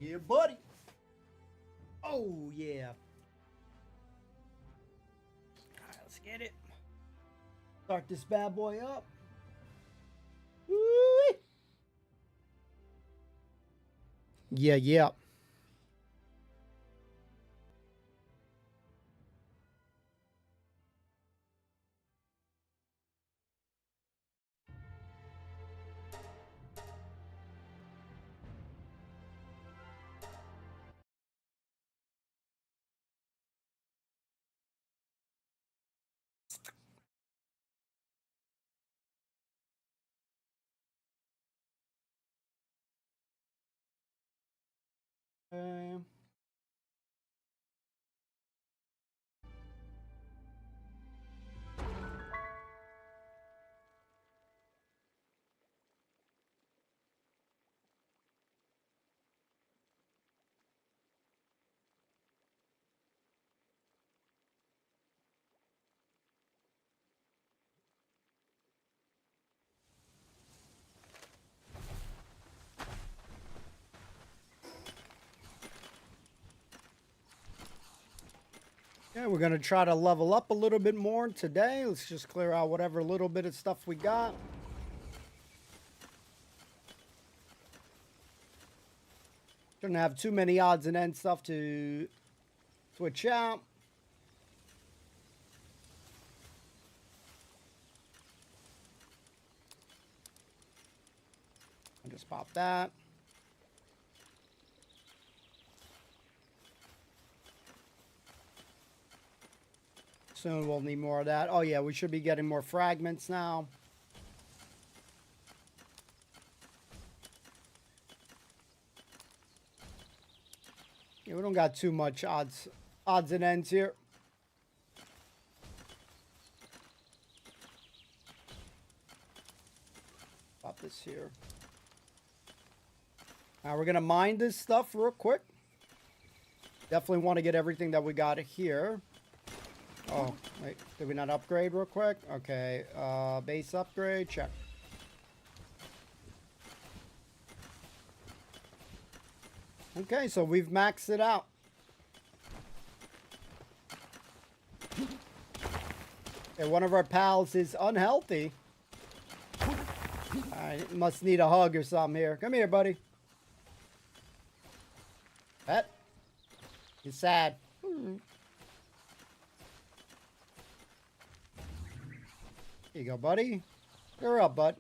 Yeah, buddy. Oh, yeah. All right, let's get it. Start this bad boy up. Woo-wee. Yeah, yeah. Um, yeah, we're going to try to level up a little bit more today. Let's just clear out whatever little bit of stuff we got. Shouldn't have too many odds and ends stuff to switch out. I'll just pop that. Soon we'll need more of that. Oh yeah, we should be getting more fragments now. Yeah, we don't got too much odds and ends here. Pop this here. Now we're gonna mine this stuff real quick. Definitely want to get everything that we got here. Oh, wait, did we not upgrade real quick? Okay, base upgrade, check. Okay, so we've maxed it out. Okay, one of our pals is unhealthy. I must need a hug or something here. Come here, buddy. Pet. He's sad. Here you go, buddy. You're up, bud.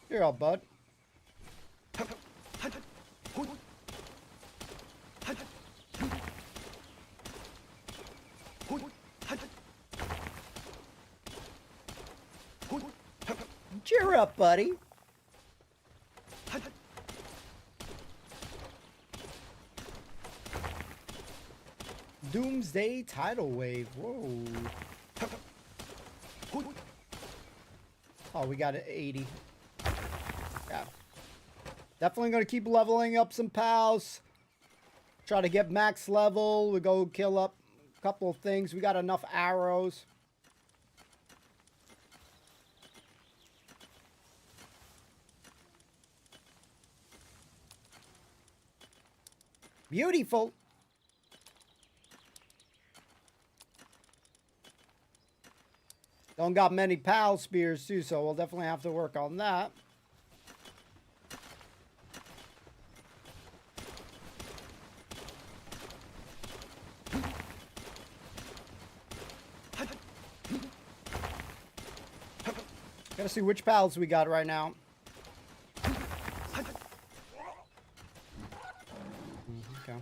You're up, bud. Cheer up, buddy. Doomsday tidal wave. Whoa. Oh, we got an 80. Yeah. Definitely going to keep leveling up some pals. Try to get max level. We go kill up a couple of things. We got enough arrows. Beautiful. Don't got many pal spears too, so we'll definitely have to work on that. Gotta see which pals we got right now. Okay.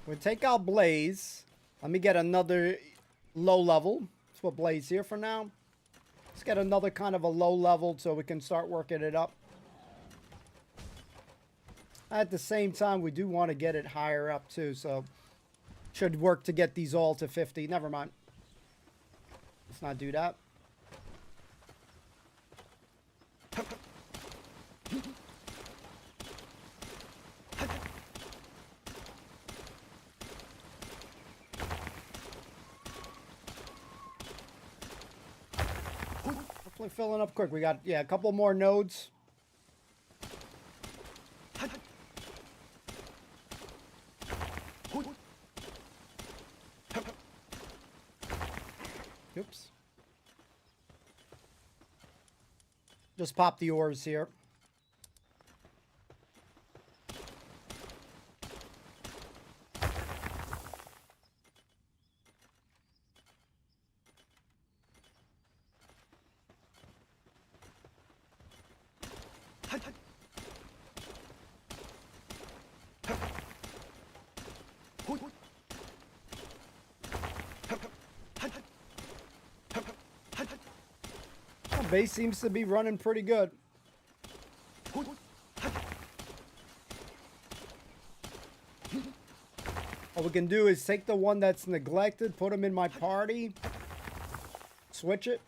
We'll take out Blaze. Let me get another low level. Let's put Blaze here for now. Let's get another kind of a low level so we can start working it up. At the same time, we do want to get it higher up too, so should work to get these all to 50. Never mind. Let's not do that. Hopefully filling up quick. We got, yeah, a couple more nodes. Oops. Just pop the ores here. Base seems to be running pretty good. What we can do is take the one that's neglected, put him in my party, switch it.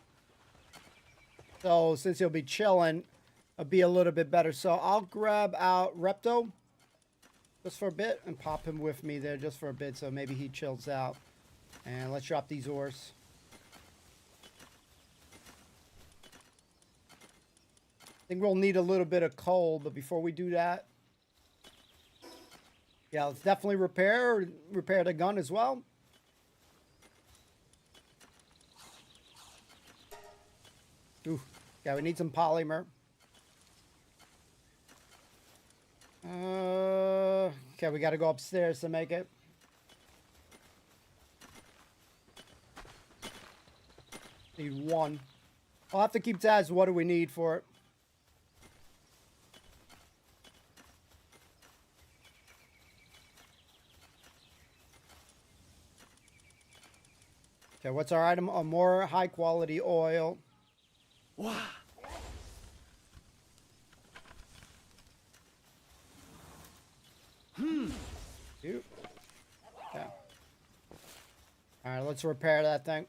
So since he'll be chilling, it'll be a little bit better. So I'll grab out Repto just for a bit and pop him with me there just for a bit so maybe he chills out. And let's drop these ores. I think we'll need a little bit of coal, but before we do that, yeah, let's definitely repair the gun as well. Ooh, yeah, we need some polymer. Okay, we got to go upstairs to make it. Need one. I'll have to keep tabs. What do we need for it? Okay, what's our item? A more high quality oil. Wow. Cute. Okay. All right, let's repair that thing.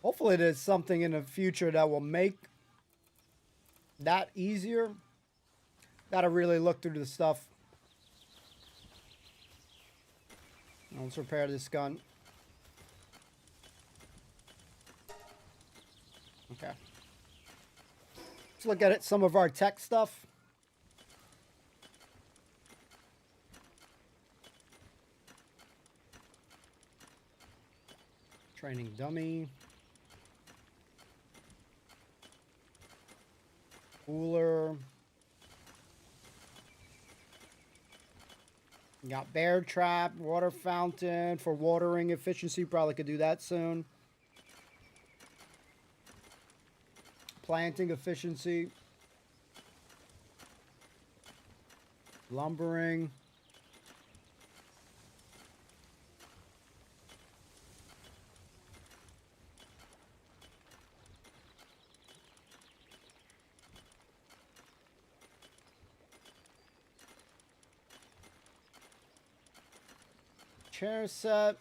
Hopefully there's something in the future that will make that easier. Gotta really look through the stuff. Let's repair this gun. Okay. Let's look at it. Some of our tech stuff. Training dummy. Cooler. Got bear trap, water fountain for watering efficiency. Probably could do that soon. Planting efficiency. Lumbering. Chair set.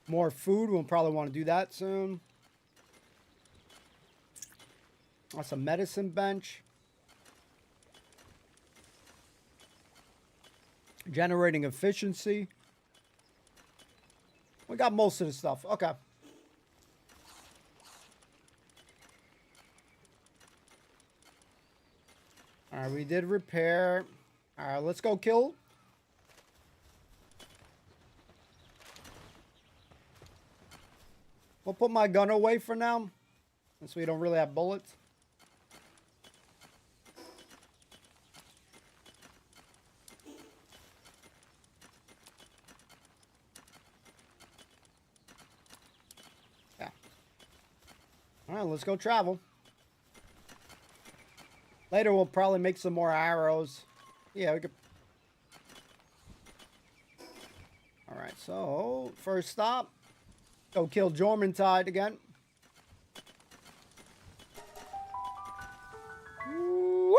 More food. We'll probably want to do that soon. That's a medicine bench. Generating efficiency. We got most of the stuff. Okay. All right, we did repair. All right, let's go kill. We'll put my gun away for now, since we don't really have bullets. Yeah. All right, let's go travel. Later, we'll probably make some more arrows. Yeah, we could. All right, so first stop. Go kill Jormuntide again. Whee!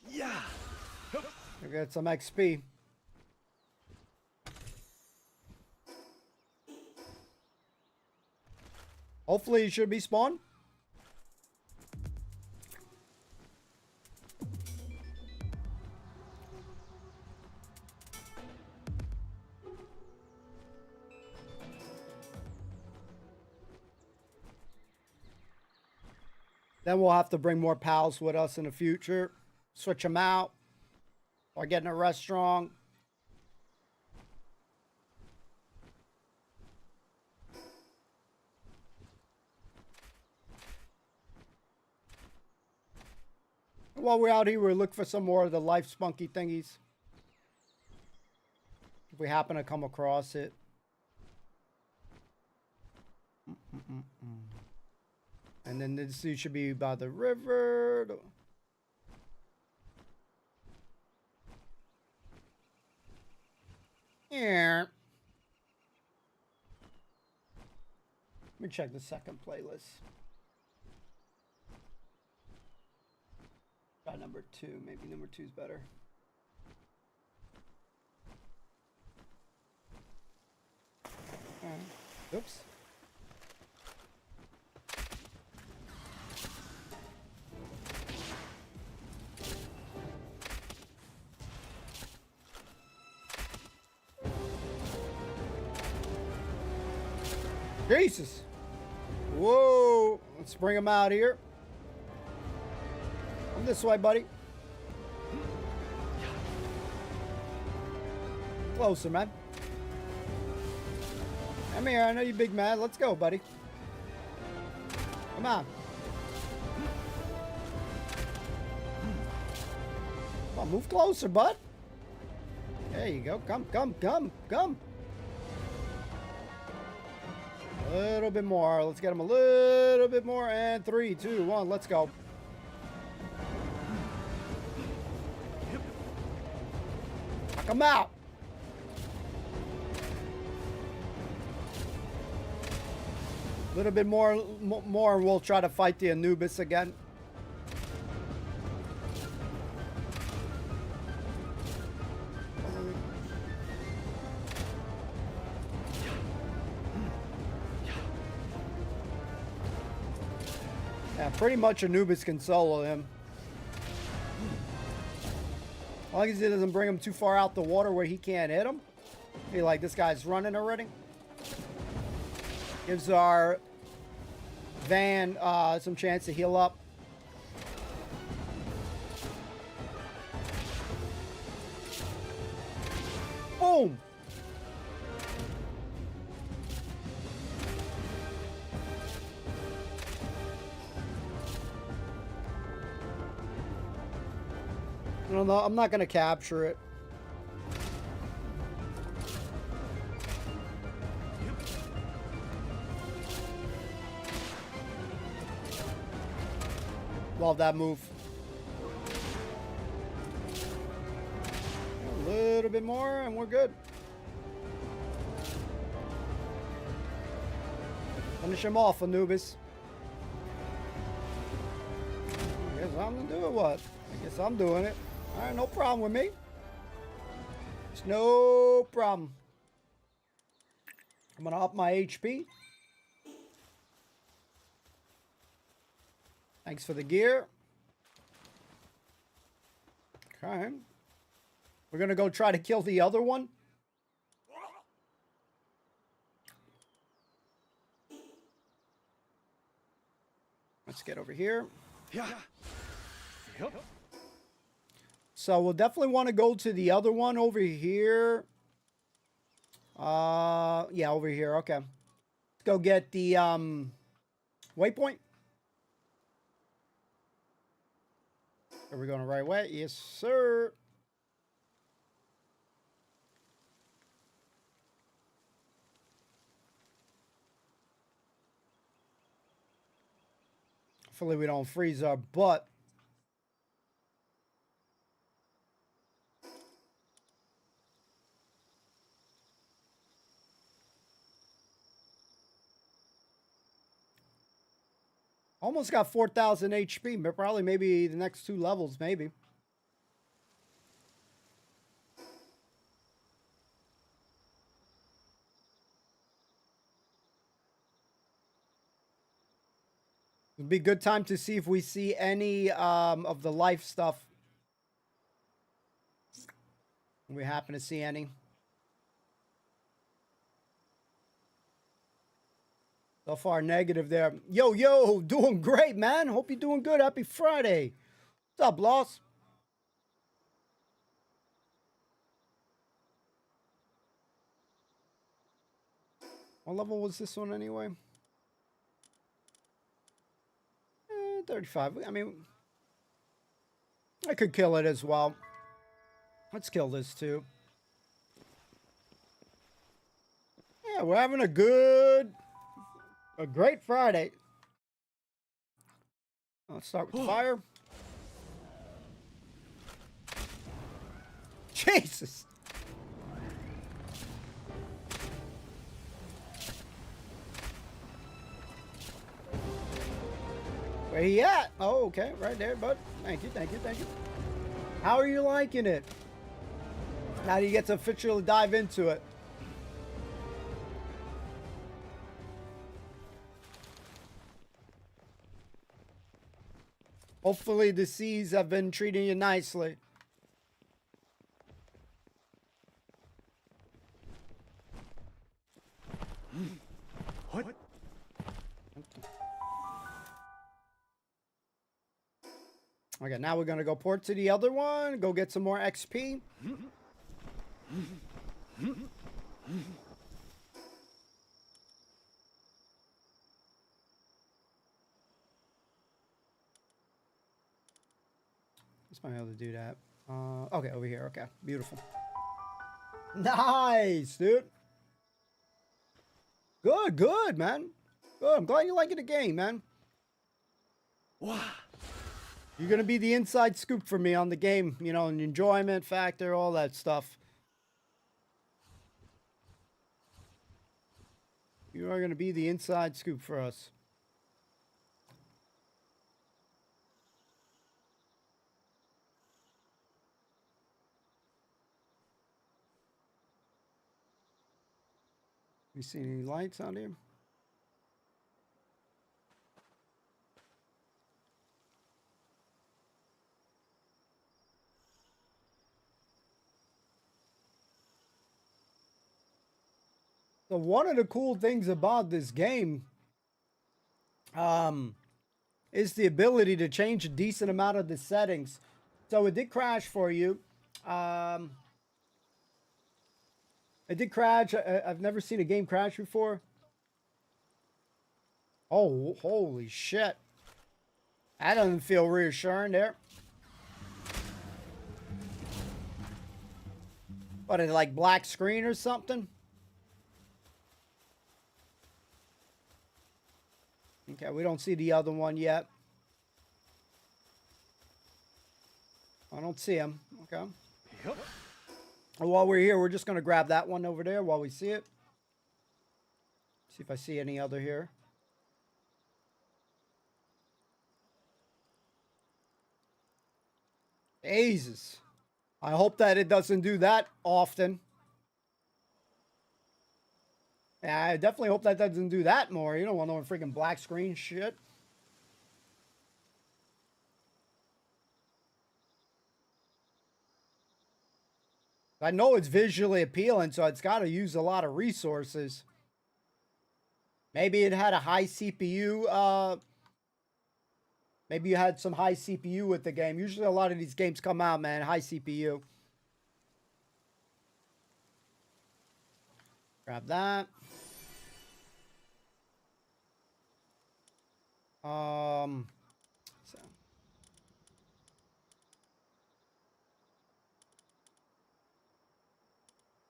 Yeah. We got some XP. Hopefully, it should be spawned. Then we'll have to bring more pals with us in the future. Switch them out. Or get in a restaurant. While we're out here, we'll look for some more of the life spunky thingies. If we happen to come across it. And then this should be by the river. Yeah. Let me check the second playlist. Try number 2. Maybe number 2 is better. Oops. Jesus. Whoa. Let's bring him out here. Come this way, buddy. Closer, man. Come here. I know you big man. Let's go, buddy. Come on. Come on, move closer, bud. There you go. Come, come, come, come. A little bit more. Let's get him a little bit more. And 3, 2, 1. Let's go. Knock him out. A little bit more, and we'll try to fight the Anubis again. Yeah, pretty much Anubis can solo him. As long as he doesn't bring him too far out the water where he can't hit him. Feel like this guy's running already. Gives our van some chance to heal up. Boom! I don't know. I'm not going to capture it. Love that move. A little bit more and we're good. Finish him off, Anubis. I guess I'm gonna do it. What? I guess I'm doing it. All right, no problem with me. It's no problem. I'm gonna up my HP. Thanks for the gear. Okay. We're gonna go try to kill the other one. Let's get over here. Yeah. Yep. So we'll definitely want to go to the other one over here. Yeah, over here. Okay. Let's go get the waypoint. Are we going the right way? Yes, sir. Hopefully we don't freeze our butt. Almost got 4,000 HP, but probably maybe the next 2 levels, maybe. It'd be a good time to see if we see any of the life stuff. If we happen to see any. So far, negative there. Yo, yo, doing great, man. Hope you're doing good. Happy Friday. What's up, Loss? What level was this one anyway? 35. I mean, I could kill it as well. Let's kill this too. Yeah, we're having a great Friday. Let's start with fire. Jesus. Where he at? Oh, okay. Right there, bud. Thank you, thank you, thank you. How are you liking it? Now you get to officially dive into it. Hopefully the seas have been treating you nicely. What? Okay, now we're gonna go port to the other one, go get some more XP. Let's might be able to do that. Okay, over here. Okay, beautiful. Nice, dude. Good, good, man. Good. I'm glad you're liking the game, man. Wow. You're gonna be the inside scoop for me on the game, you know, and enjoyment factor, all that stuff. You are gonna be the inside scoop for us. You see any lights on here? So one of the cool things about this game is the ability to change a decent amount of the settings. So it did crash for you. It did crash. I've never seen a game crash before. Oh, holy shit. That doesn't feel reassuring there. What, is it like black screen or something? Okay, we don't see the other one yet. I don't see him. Okay. Yep. While we're here, we're just going to grab that one over there while we see it. See if I see any other here. Jesus. I hope that it doesn't do that often. Yeah, I definitely hope that doesn't do that more. You don't want no freaking black screen shit. I know it's visually appealing, so it's got to use a lot of resources. Maybe it had a high CPU. Maybe you had some high CPU with the game. Usually a lot of these games come out, man, high CPU. Grab that. So.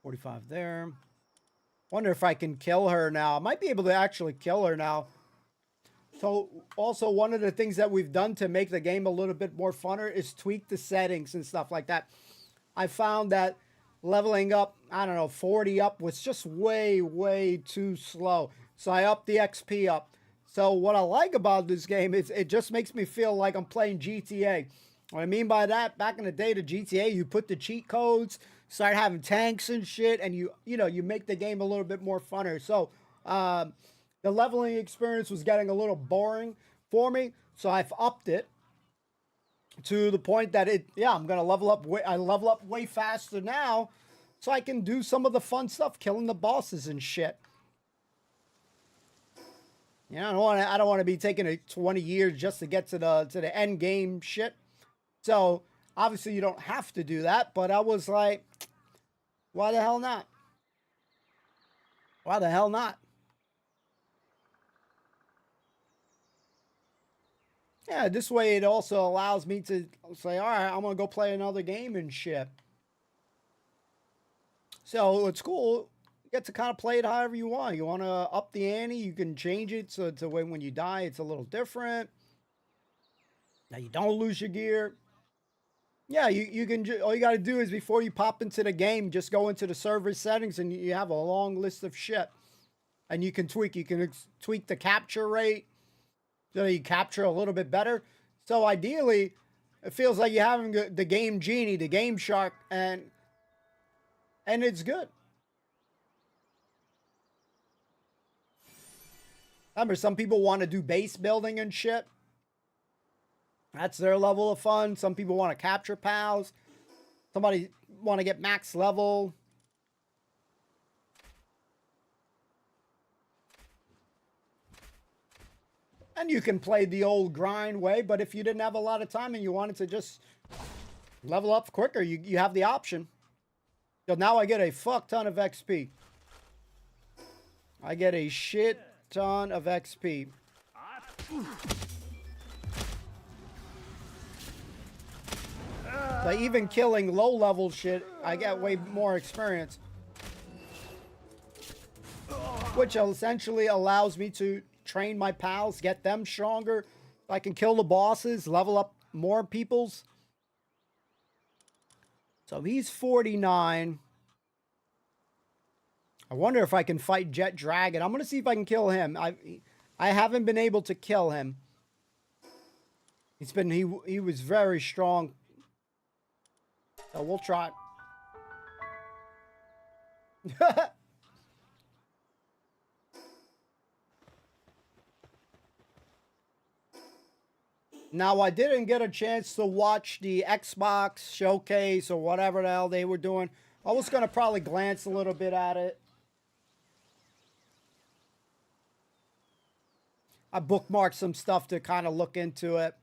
$45 there. Wonder if I can kill her now. I might be able to actually kill her now. So also one of the things that we've done to make the game a little bit more funner is tweak the settings and stuff like that. I found that leveling up, I don't know, 40 up was just way, way too slow. So I upped the XP up. So what I like about this game is it just makes me feel like I'm playing GTA. What I mean by that, back in the day to GTA, you put the cheat codes, start having tanks and shit, and you make the game a little bit more funner. So the leveling experience was getting a little boring for me, so I've upped it to the point that I'm gonna level up. I level up way faster now, so I can do some of the fun stuff, killing the bosses and shit. You know, I don't want to be taking 20 years just to get to the end game shit. So obviously you don't have to do that, but I was like, why the hell not? Why the hell not? Yeah, this way it also allows me to say, all right, I'm gonna go play another game and shit. So it's cool. You get to kind of play it however you want. You want to up the ante, you can change it so to when you die, it's a little different. Now you don't lose your gear. Yeah, you can. All you got to do is before you pop into the game, just go into the server settings, and you have a long list of shit, and you can tweak. You can tweak the capture rate, so you capture a little bit better. So ideally, it feels like you're having the game genie, the game shark, and it's good. Remember, some people want to do base building and shit. That's their level of fun. Some people want to capture pals. Somebody want to get max level. And you can play the old grind way, but if you didn't have a lot of time and you wanted to just level up quicker, you have the option. So now I get a fuck ton of XP. I get a shit ton of XP. Like even killing low level shit, I get way more experience. Which essentially allows me to train my pals, get them stronger. I can kill the bosses, level up more people's. So he's 49. I wonder if I can fight Jet Dragon. I'm going to see if I can kill him. I haven't been able to kill him. He was very strong. So we'll try. Now, I didn't get a chance to watch the Xbox showcase or whatever the hell they were doing. I was going to probably glance a little bit at it. I bookmarked some stuff to kind of look into it.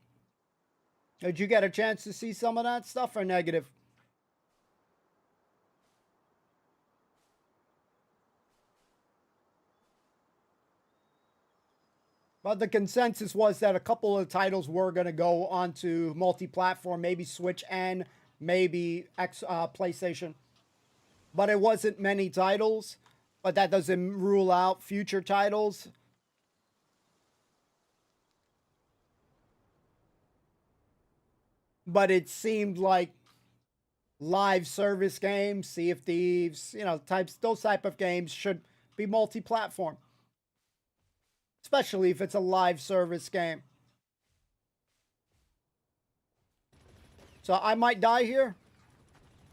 Did you get a chance to see some of that stuff or negative? But the consensus was that a couple of titles were going to go onto multi-platform, maybe Switch and maybe PlayStation. But it wasn't many titles, but that doesn't rule out future titles. But it seemed like live service games, Sea of Thieves, you know, those type of games should be multi-platform. Especially if it's a live service game. So I might die here.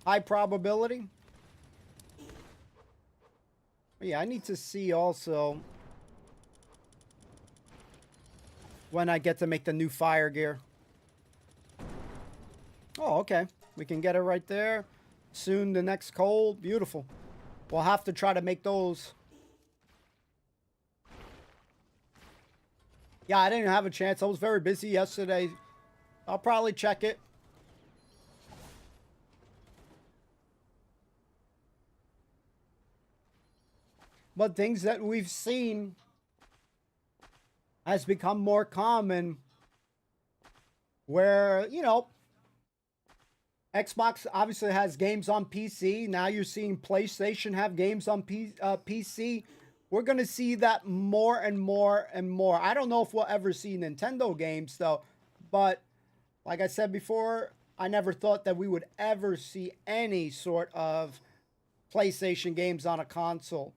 High probability. But yeah, I need to see also when I get to make the new fire gear. Oh, okay. We can get it right there. Soon the next coal. Beautiful. We'll have to try to make those. Yeah, I didn't have a chance. I was very busy yesterday. I'll probably check it. But things that we've seen has become more common where, you know, Xbox obviously has games on PC. Now you're seeing PlayStation have games on PC. We're going to see that more and more and more. I don't know if we'll ever see Nintendo games, though. But like I said before, I never thought that we would ever see any sort of PlayStation games on a console.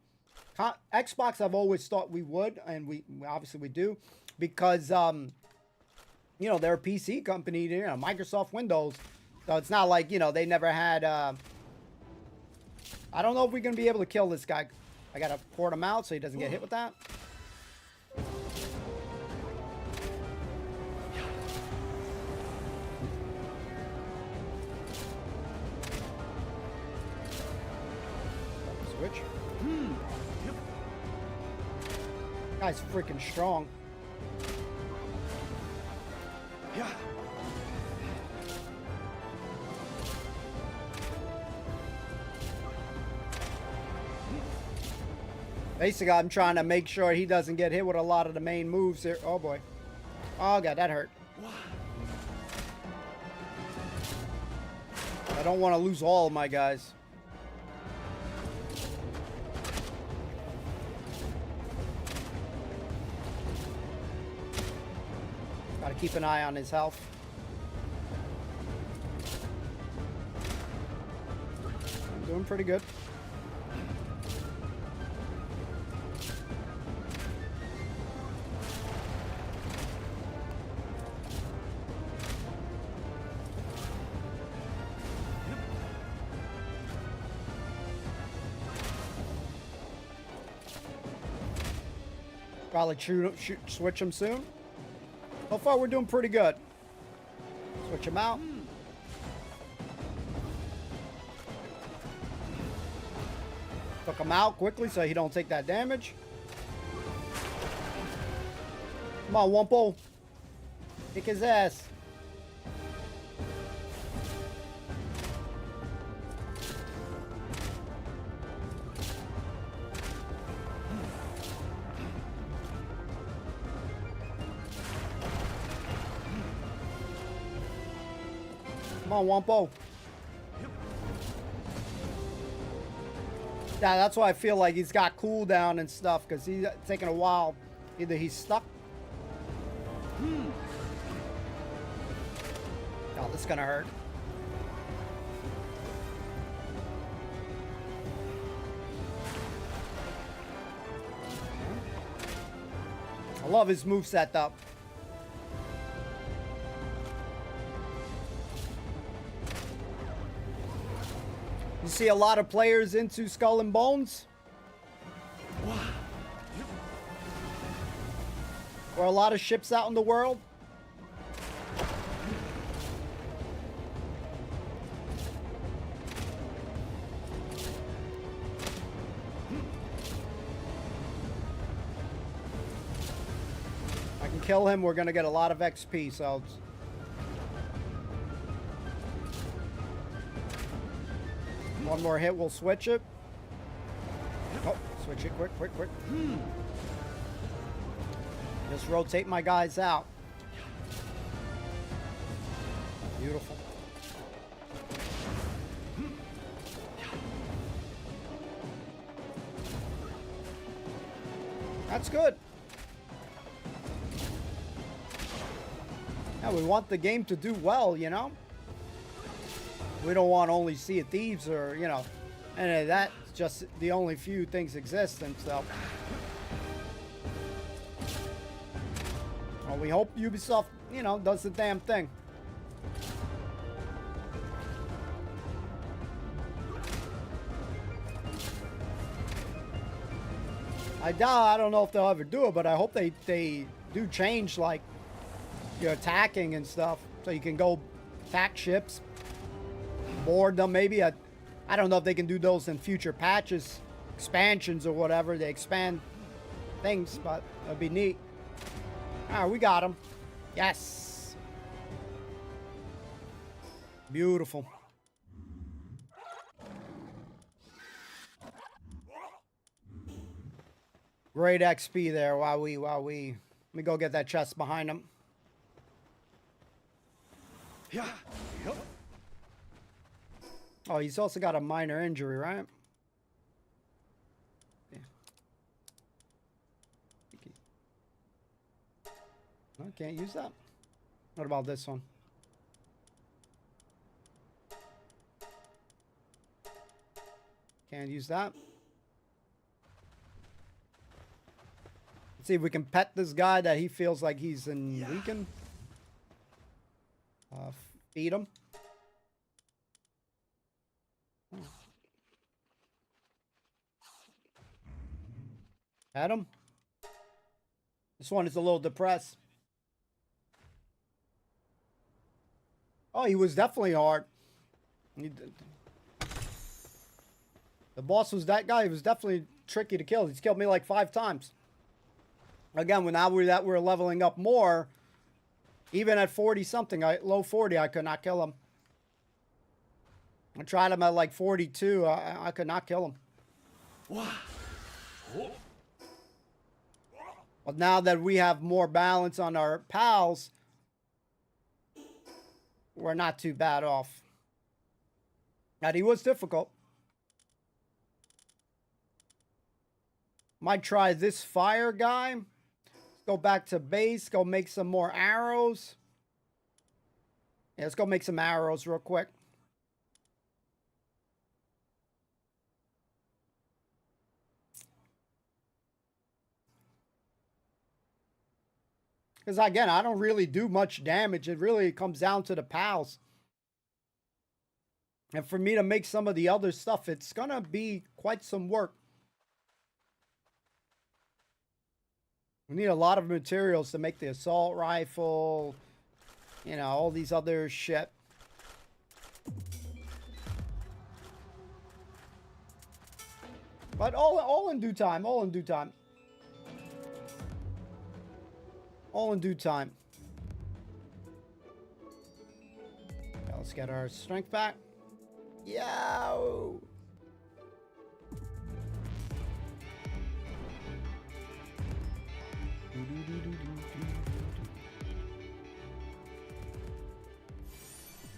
Xbox, I've always thought we would, and we obviously we do. Because, you know, they're a PC company, you know, Microsoft Windows. So it's not like, you know, they never had... I don't know if we're going to be able to kill this guy. I gotta port him out so he doesn't get hit with that. Switch. Guy's freaking strong. Yeah. Basically, I'm trying to make sure he doesn't get hit with a lot of the main moves here. Oh boy. Oh god, that hurt. I don't want to lose all of my guys. Gotta keep an eye on his health. I'm doing pretty good. Probably switch him soon. So far, we're doing pretty good. Switch him out. Took him out quickly so he don't take that damage. Come on, Wumpo. Kick his ass. Come on, Wumpo. Yeah, that's why I feel like he's got cooldown and stuff, because he's taking a while. Either he's stuck. Oh, this is gonna hurt. I love his moveset though. You see a lot of players into Skull and Bones? Or a lot of ships out in the world? If I can kill him, we're gonna get a lot of XP, so... One more hit, we'll switch it. Oh, switch it quick, quick, quick. Just rotate my guys out. Beautiful. That's good. Yeah, we want the game to do well, you know? We don't want only Sea of Thieves or, you know, and that's just the only few things exist and stuff. Well, we hope Ubisoft, you know, does the damn thing. I don't know if they'll ever do it, but I hope they do change, like, your attacking and stuff, so you can go attack ships. Board them, maybe. I don't know if they can do those in future patches, expansions or whatever. They expand things, but that'd be neat. All right, we got them. Yes. Beautiful. Great XP there. While we. Let me go get that chest behind him. Yeah. Yep. Oh, he's also got a minor injury, right? Yeah. I can't use that. What about this one? Can't use that. Let's see if we can pet this guy that he feels like he's in weakened. Feed him. Pet him. This one is a little depressed. Oh, he was definitely hard. The boss was that guy. He was definitely tricky to kill. He's killed me like 5 times. Again, when now we're leveling up more, even at 40 something, low 40, I could not kill him. I tried him at like 42. I could not kill him. But now that we have more balance on our pals, we're not too bad off. And he was difficult. Might try this fire guy. Let's go back to base. Go make some more arrows. Yeah, let's go make some arrows real quick. Because again, I don't really do much damage. It really comes down to the pals. And for me to make some of the other stuff, it's going to be quite some work. We need a lot of materials to make the assault rifle. You know, all these other shit. But all in due time. All in due time. All in due time. Okay, let's get our strength back. Yo!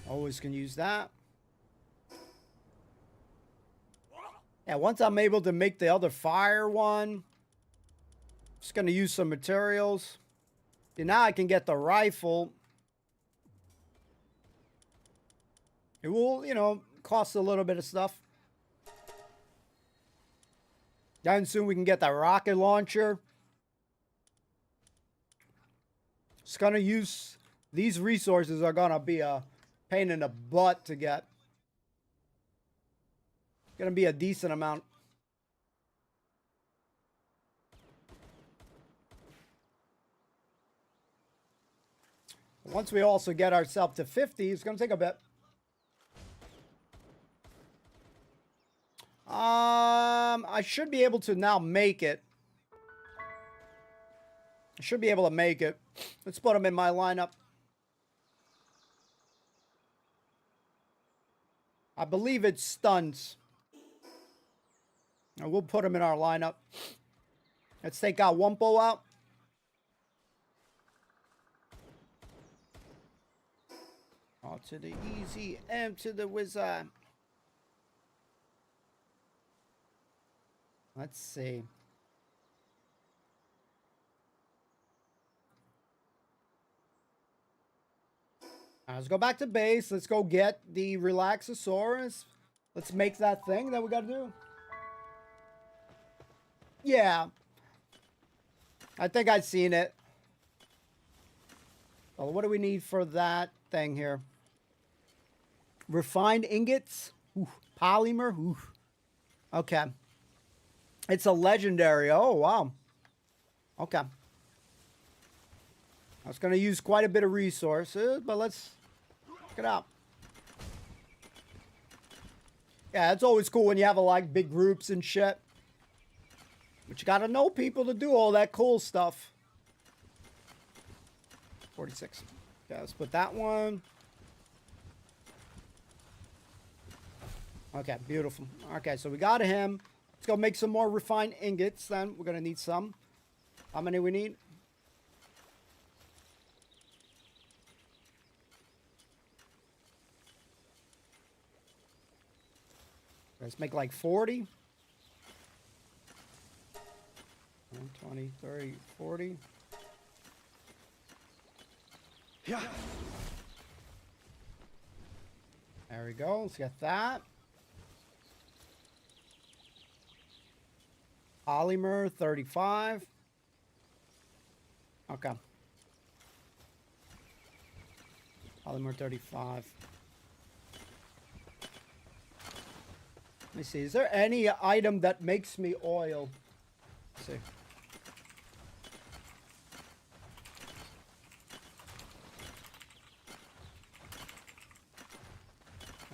Always can use that. Yeah, once I'm able to make the other fire one, just gonna use some materials. And now I can get the rifle. It will, you know, cost a little bit of stuff. Then soon we can get the rocket launcher. Just gonna use, these resources are gonna be a pain in the butt to get. Gonna be a decent amount. Once we also get ourselves to 50, it's gonna take a bit. I should be able to now make it. I should be able to make it. Let's put them in my lineup. I believe it's stuns. And we'll put them in our lineup. Let's take out Wumpo out. R to the easy, M to the wizard. Let's see. Let's go back to base. Let's go get the Relaxosaurus. Let's make that thing that we gotta do. Yeah. I think I've seen it. Well, what do we need for that thing here? Refined ingots? Ooh, polymer? Ooh. Okay. It's a legendary. Oh, wow. Okay. I was going to use quite a bit of resources, but let's check it out. Yeah, it's always cool when you have like big groups and shit. But you got to know people to do all that cool stuff. 46. Okay, let's put that one. Okay, beautiful. Okay, so we got him. Let's go make some more refined ingots then. We're going to need some. How many we need? Let's make like 40. 20, 30, 40. Yeah. There we go. Let's get that. Polymer 35. Okay. Polymer 35. Let me see. Is there any item that makes me oil? Let's see.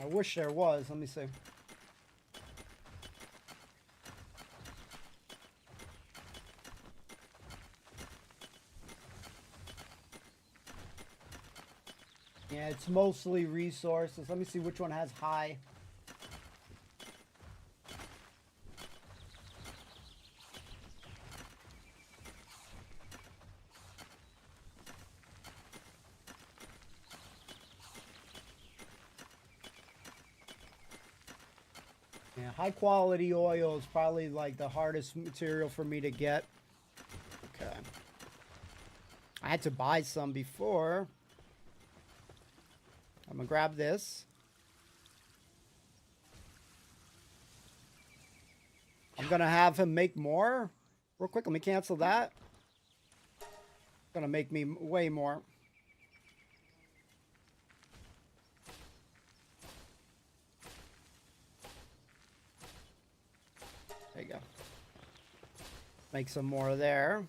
I wish there was. Let me see. Yeah, it's mostly resources. Let me see which one has high. Yeah, high quality oil is probably like the hardest material for me to get. Okay. I had to buy some before. I'm gonna grab this. I'm gonna have him make more. Real quick, let me cancel that. Gonna make me way more. There you go. Make some more there.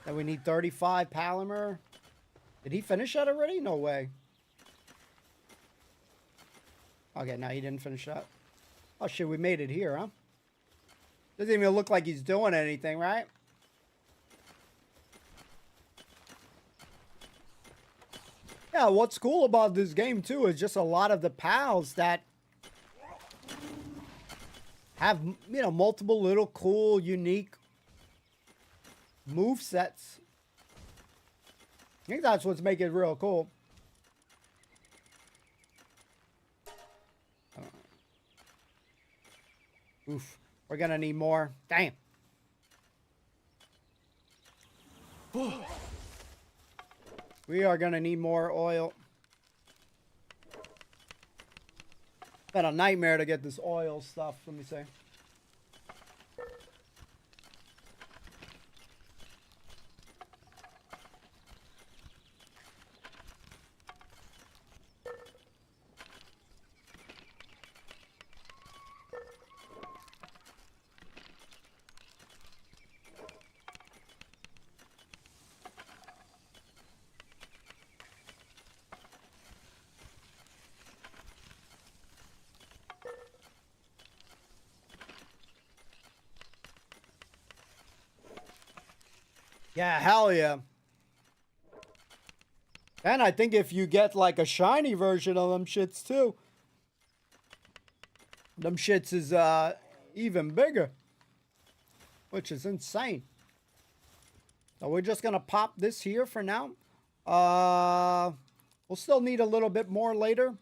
Then we need 35 polymer. Did he finish that already? No way. Okay, no, he didn't finish that. Oh shit, we made it here, huh? Doesn't even look like he's doing anything, right? Yeah, what's cool about this game too is just a lot of the pals that have, you know, multiple little cool, unique move sets. I think that's what's making it real cool. Oof, we're gonna need more. Damn. We are gonna need more oil. Been a nightmare to get this oil stuff, let me say. Yeah, hell yeah. And I think if you get like a shiny version of them shits too, them shits is even bigger, which is insane. So we're just gonna pop this here for now. We'll still need a little bit more later.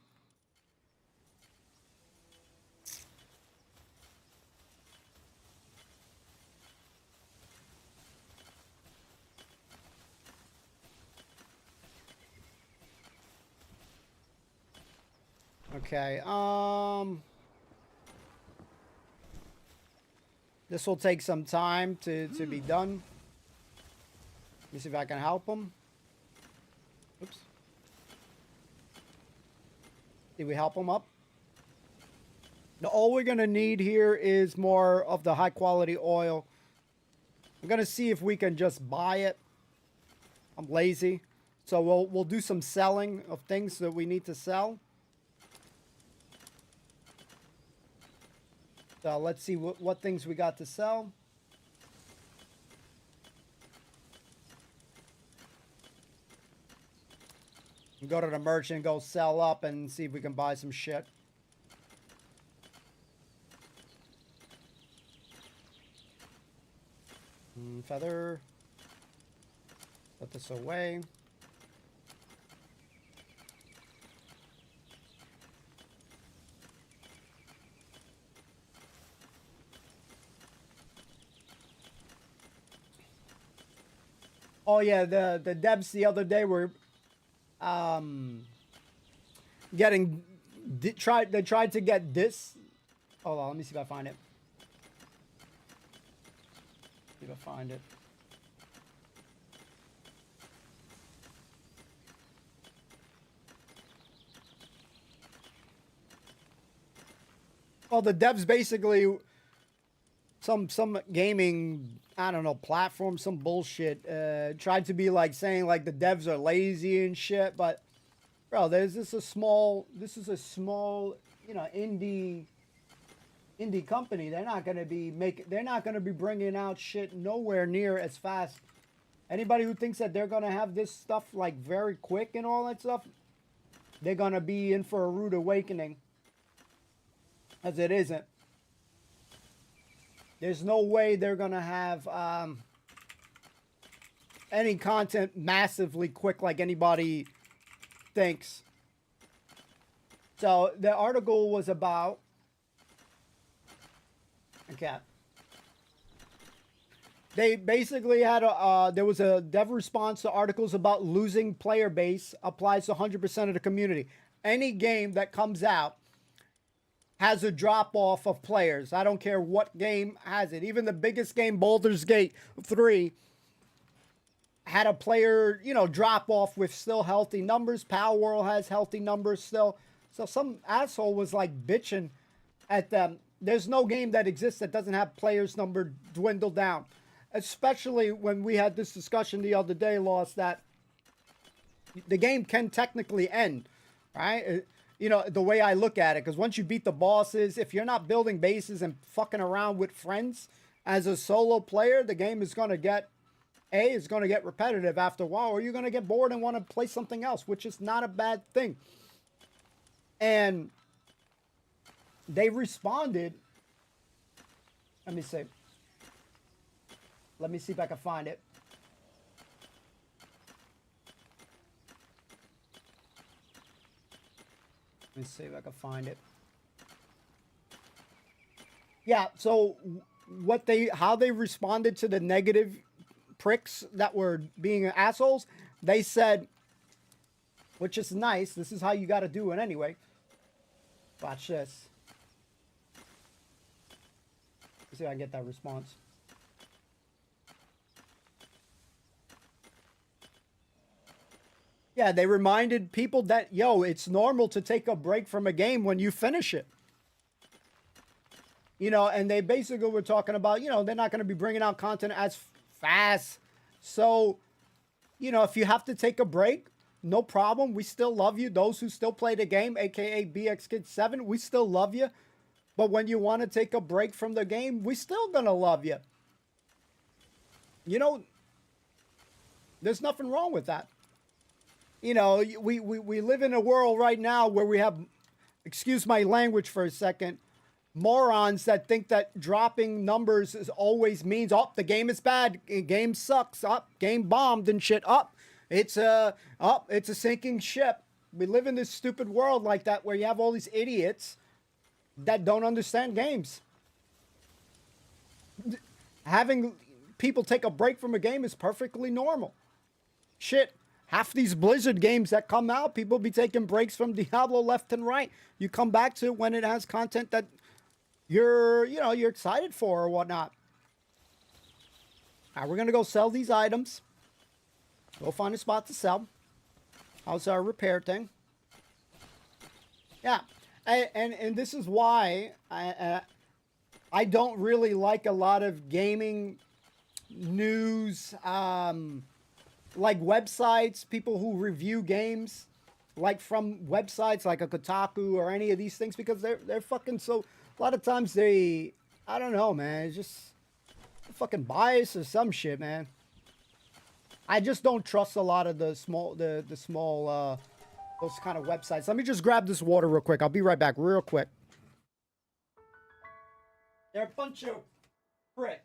Okay, this will take some time to be done. Let me see if I can help him. Oops. Did we help him up? Now, all we're gonna need here is more of the high quality oil. I'm gonna see if we can just buy it. I'm lazy, so we'll do some selling of things that we need to sell. So let's see what things we got to sell. Go to the merchant, go sell up, and see if we can buy some shit. Feather. Put this away. Oh yeah, the devs the other day were getting they tried to get this. Hold on, let me see if I find it. See if I find it. Well, the devs basically some gaming, I don't know, platform, some bullshit, tried to be like saying like the devs are lazy and shit, but bro, this is a small, you know, indie company. They're not gonna be bringing out shit nowhere near as fast Anybody who thinks that they're gonna have this stuff like very quick and all that stuff, they're gonna be in for a rude awakening. As it isn't. There's no way they're gonna have any content massively quick like anybody thinks. So the article was about. Okay. They basically had there was a dev response to articles about losing player base applies to 100% of the community. Any game that comes out has a drop off of players. I don't care what game has it. Even the biggest game, Baldur's Gate 3, had a player, drop off with still healthy numbers. Palworld has healthy numbers still. So some asshole was like bitching at them. There's no game that exists that doesn't have players number dwindle down. Especially when we had this discussion the other day, Lost, that the game can technically end, right? The way I look at it, because once you beat the bosses, if you're not building bases and fucking around with friends as a solo player, the game is going to get repetitive after a while, or you're going to get bored and want to play something else, which is not a bad thing. And they responded. Let me see if I can find it. Let me see if I can find it. Yeah, so how they responded to the negative pricks that were being assholes, they said, which is nice, this is how you got to do it anyway. Watch this. Let's see if I can get that response. Yeah, they reminded people that, it's normal to take a break from a game when you finish it. And they basically were talking about, they're not going to be bringing out content as fast. So, if you have to take a break, no problem. We still love you. Those who still play the game, aka BX Kid 7, we still love you. But when you want to take a break from the game, we still going to love you. There's nothing wrong with that. We live in a world right now where we have, excuse my language for a second, morons that think that dropping numbers always means, the game is bad, game sucks, game bombed and shit, it's a sinking ship. We live in this stupid world like that where you have all these idiots that don't understand games. Having people take a break from a game is perfectly normal. Shit. Half these Blizzard games that come out, people be taking breaks from Diablo left and right. You come back to it when it has content that you're excited for or whatnot. All right, we're going to go sell these items. Go find a spot to sell. How's our repair thing? Yeah, and this is why I don't really like a lot of gaming news, like websites, people who review games, like from websites like a Kotaku or any of these things, because they're fucking so. A lot of times I don't know, man. It's just fucking bias or some shit, man. I just don't trust a lot of the small those kind of websites. Let me just grab this water real quick. I'll be right back, real quick. They're a bunch of pricks.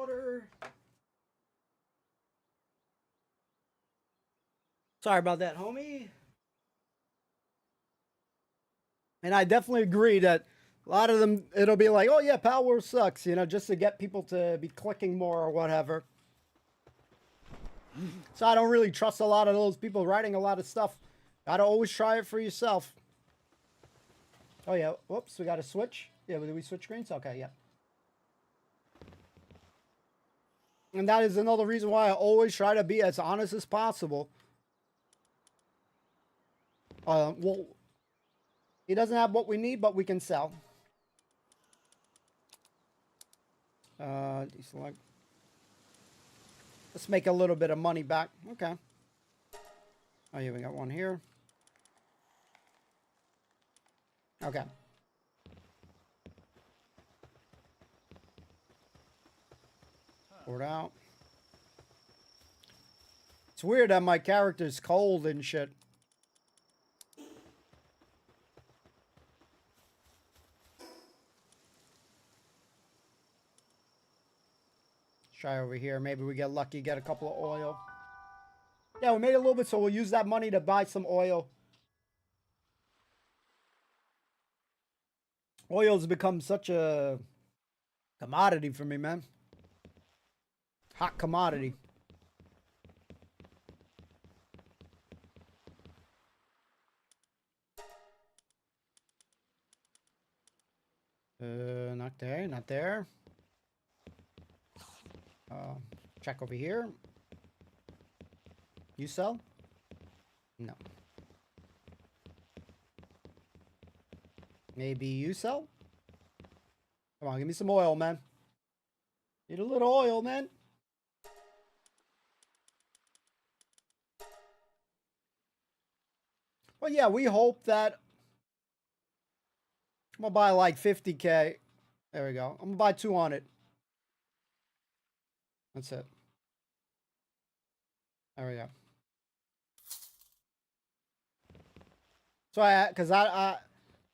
water. Sorry about that, homie. And I definitely agree that a lot of them, it'll be like, oh yeah, Palworld sucks, you know, just to get people to be clicking more or whatever. So I don't really trust a lot of those people writing a lot of stuff. Gotta always try it for yourself. Oh yeah, whoops, we gotta switch. Yeah, did we switch screens? Okay, yeah. And that is another reason why I always try to be as honest as possible. Well, he doesn't have what we need, but we can sell. Deselect. Let's make a little bit of money back. Okay. Oh yeah, we got one here. Okay. Pour it out. It's weird that my character's cold and shit. Try over here. Maybe we get lucky, get a couple of oil. Yeah, we made a little bit, so we'll use that money to buy some oil. Oil's become such a commodity for me, man. Hot commodity. Not there, not there. Check over here. You sell? No. Maybe you sell? Come on, give me some oil, man. Need a little oil, man. Well, yeah, we hope that... I'm gonna buy like 50K. There we go. I'm gonna buy 200. That's it. There we go. So because I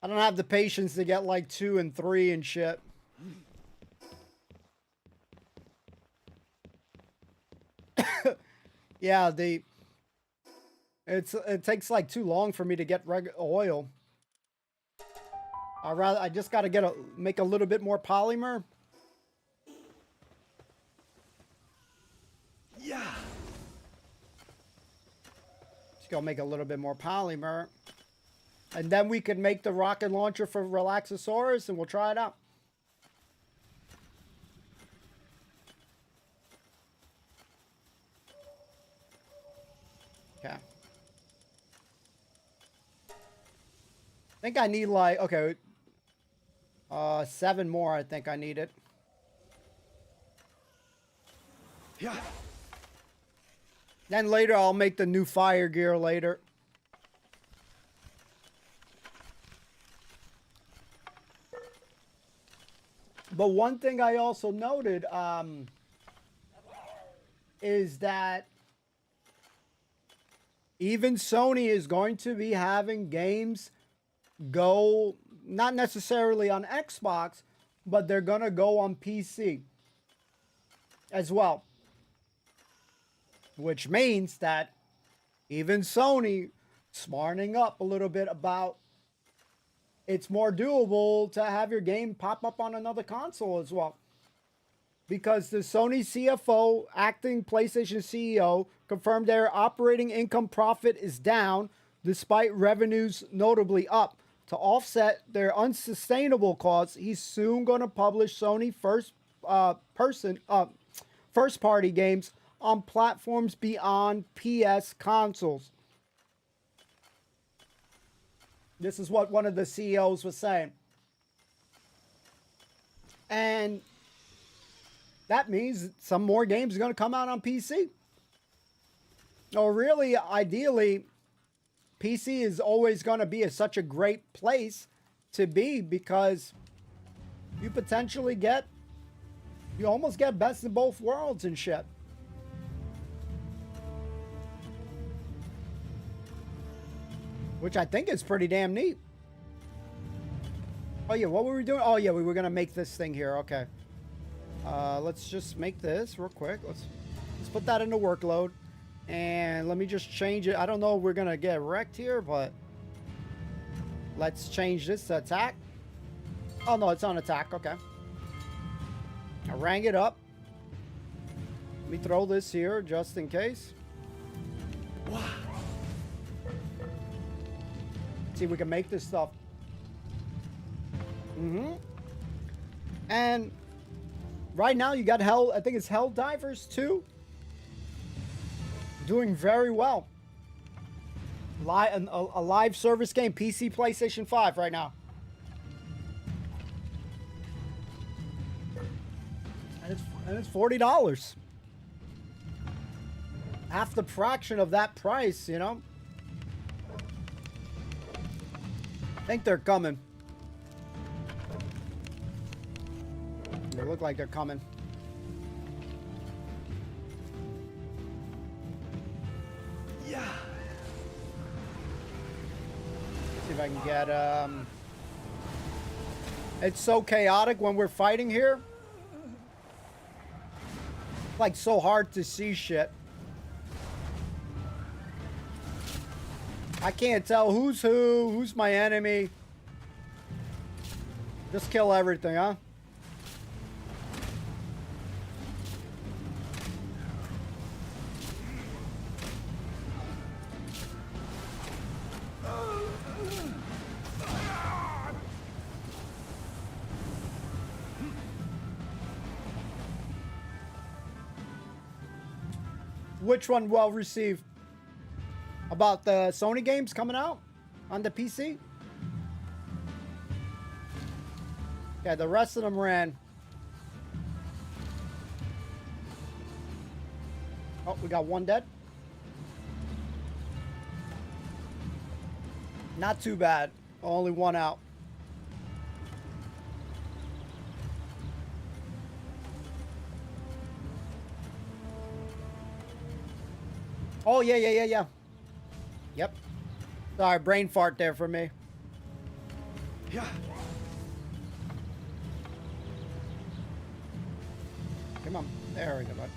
don't have the patience to get like 2 and 3 and shit. Yeah, it takes like too long for me to get oil. I just got to make a little bit more polymer. Yeah. Just go make a little bit more polymer. And then we could make the rocket launcher for Relaxosaurus and we'll try it out. Okay. I think I need like, okay. 7 more, I think I need it. Yeah. Then later I'll make the new fire gear later. But one thing I also noted is that even Sony is going to be having games go, not necessarily on Xbox, but they're going to go on PC as well. Which means that even Sony smartening up a little bit about it's more doable to have your game pop up on another console as well. Because the Sony CFO, acting PlayStation CEO, confirmed their operating income profit is down despite revenues notably up. To offset their unsustainable costs, he's soon going to publish Sony first-party games on platforms beyond PS consoles. This is what one of the CEOs was saying. And that means some more games are going to come out on PC. Or really, ideally, PC is always going to be such a great place to be because you potentially you almost get best of both worlds and shit. Which I think is pretty damn neat. Oh yeah, what were we doing? Oh yeah, we were going to make this thing here, okay. Let's just make this real quick. Let's put that into workload. And let me just change it. I don't know if we're going to get wrecked here, but let's change this to attack. Oh, no, it's on attack. Okay. I rang it up. Let me throw this here just in case. Wow. See if we can make this stuff. And right now you got Hell, I think it's Hell Divers 2. Doing very well. A live service game, PC, PlayStation 5 right now. And it's $40. Half the fraction of that price, you know? I think they're coming. They look like they're coming. Yeah. See if I can get, It's so chaotic when we're fighting here. Like, so hard to see shit. I can't tell who's who's my enemy. Just kill everything, huh? Which one well received? About the Sony games coming out on the PC? Yeah, the rest of them ran. Oh, we got one dead. Not too bad. Only one out. Oh, yeah. Yep. Sorry, brain fart there for me. Yeah. Come on. There we go, bud.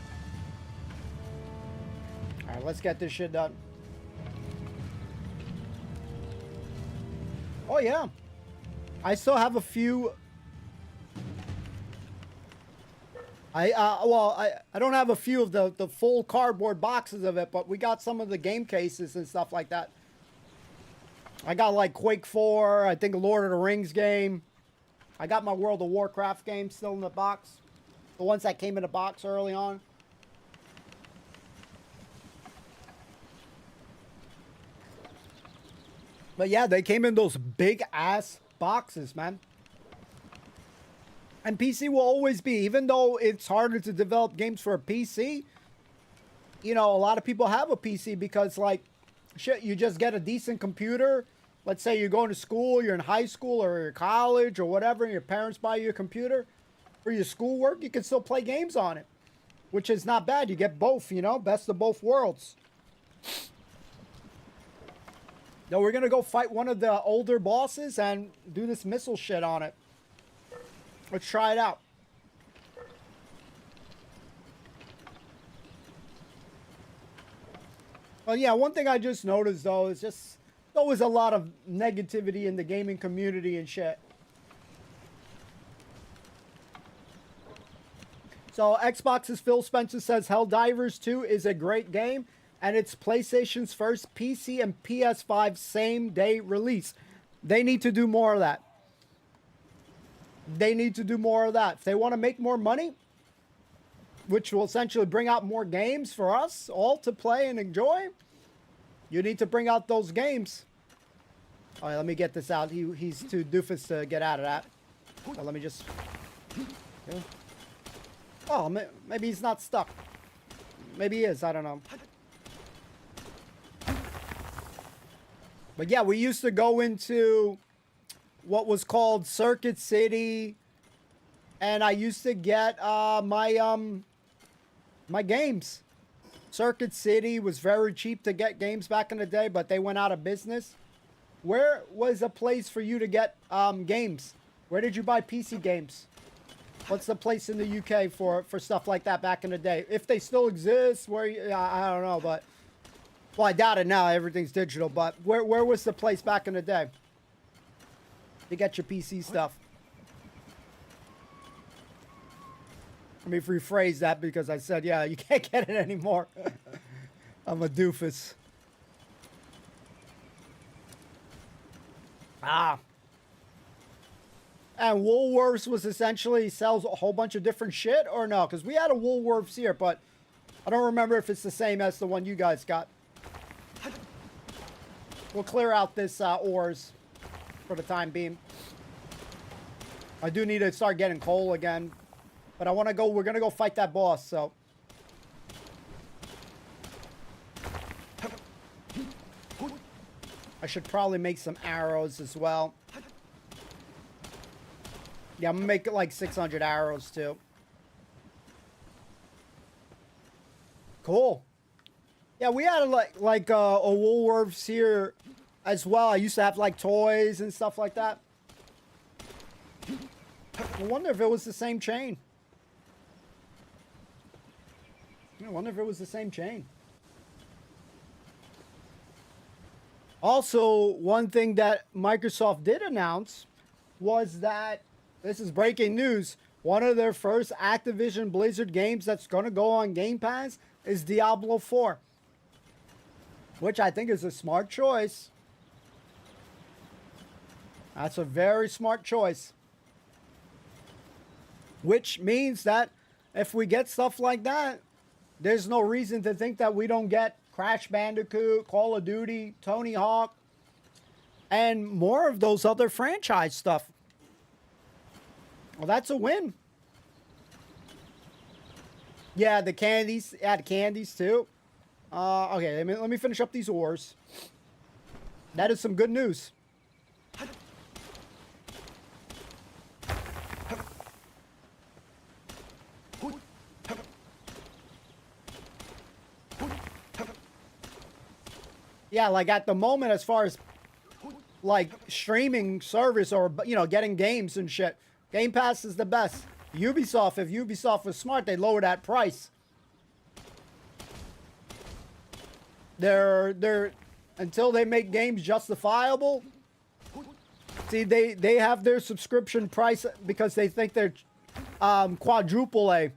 Alright, let's get this shit done. Oh, yeah. I still have a few... I don't have a few of the full cardboard boxes of it, but we got some of the game cases and stuff like that. I got like Quake 4, I think a Lord of the Rings game. I got my World of Warcraft game still in the box. The ones that came in the box early on. But yeah, they came in those big ass boxes, man. And PC will always be, even though it's harder to develop games for a PC, you know, a lot of people have a PC because, like, shit, you just get a decent computer. Let's say you're going to school, you're in high school or college or whatever, and your parents buy you a computer for your schoolwork, you can still play games on it, which is not bad. You get both, you know, best of both worlds. Now, we're going to go fight one of the older bosses and do this missile shit on it. Let's try it out. Well, yeah, one thing I just noticed, though, is just always a lot of negativity in the gaming community and shit. So, Xbox's Phil Spencer says Helldivers 2 is a great game, and it's PlayStation's first PC and PS5 same-day release. They need to do more of that. They need to do more of that. If they want to make more money, which will essentially bring out more games for us all to play and enjoy, you need to bring out those games. All right, let me get this out. He's too doofus to get out of that. So let me just... Yeah. Oh, maybe he's not stuck. Maybe he is. I don't know. But yeah, we used to go into what was called Circuit City, and I used to get my games. Circuit City was very cheap to get games back in the day, but they went out of business. Where was a place for you to get games? Where did you buy PC games? What's the place in the UK for stuff like that back in the day? If they still exist, where I don't know, but well, I doubt it now. Everything's digital. But where was the place back in the day to get your PC stuff? Let me rephrase that because I said, yeah, you can't get it anymore. I'm a doofus. Ah. And Woolworths was essentially sells a whole bunch of different shit, or no? Because we had a Woolworths here, but I don't remember if it's the same as the one you guys got. We'll clear out this ores for the time being. I do need to start getting coal again. But I want to go, we're going to go fight that boss, so. I should probably make some arrows as well. Yeah, I'm going to make like 600 arrows too. Cool. Yeah, we had like a Woolworths here as well. I used to have like toys and stuff like that. I wonder if it was the same chain. I wonder if it was the same chain. Also, one thing that Microsoft did announce was that, this is breaking news, one of their first Activision Blizzard games that's going to go on Game Pass is Diablo 4. Which I think is a smart choice. That's a very smart choice. Which means that if we get stuff like that, there's no reason to think that we don't get Crash Bandicoot, Call of Duty, Tony Hawk, and more of those other franchise stuff. Well, that's a win. Yeah, the candies. Add candies too. Okay, let me finish up these ores. That is some good news. Yeah, like at the moment, as far as like streaming service or, you know, getting games and shit, Game Pass is the best. Ubisoft, if Ubisoft was smart, they'd lower that price. They're until they make games justifiable. See, they have their subscription price because they think they're quadruple A.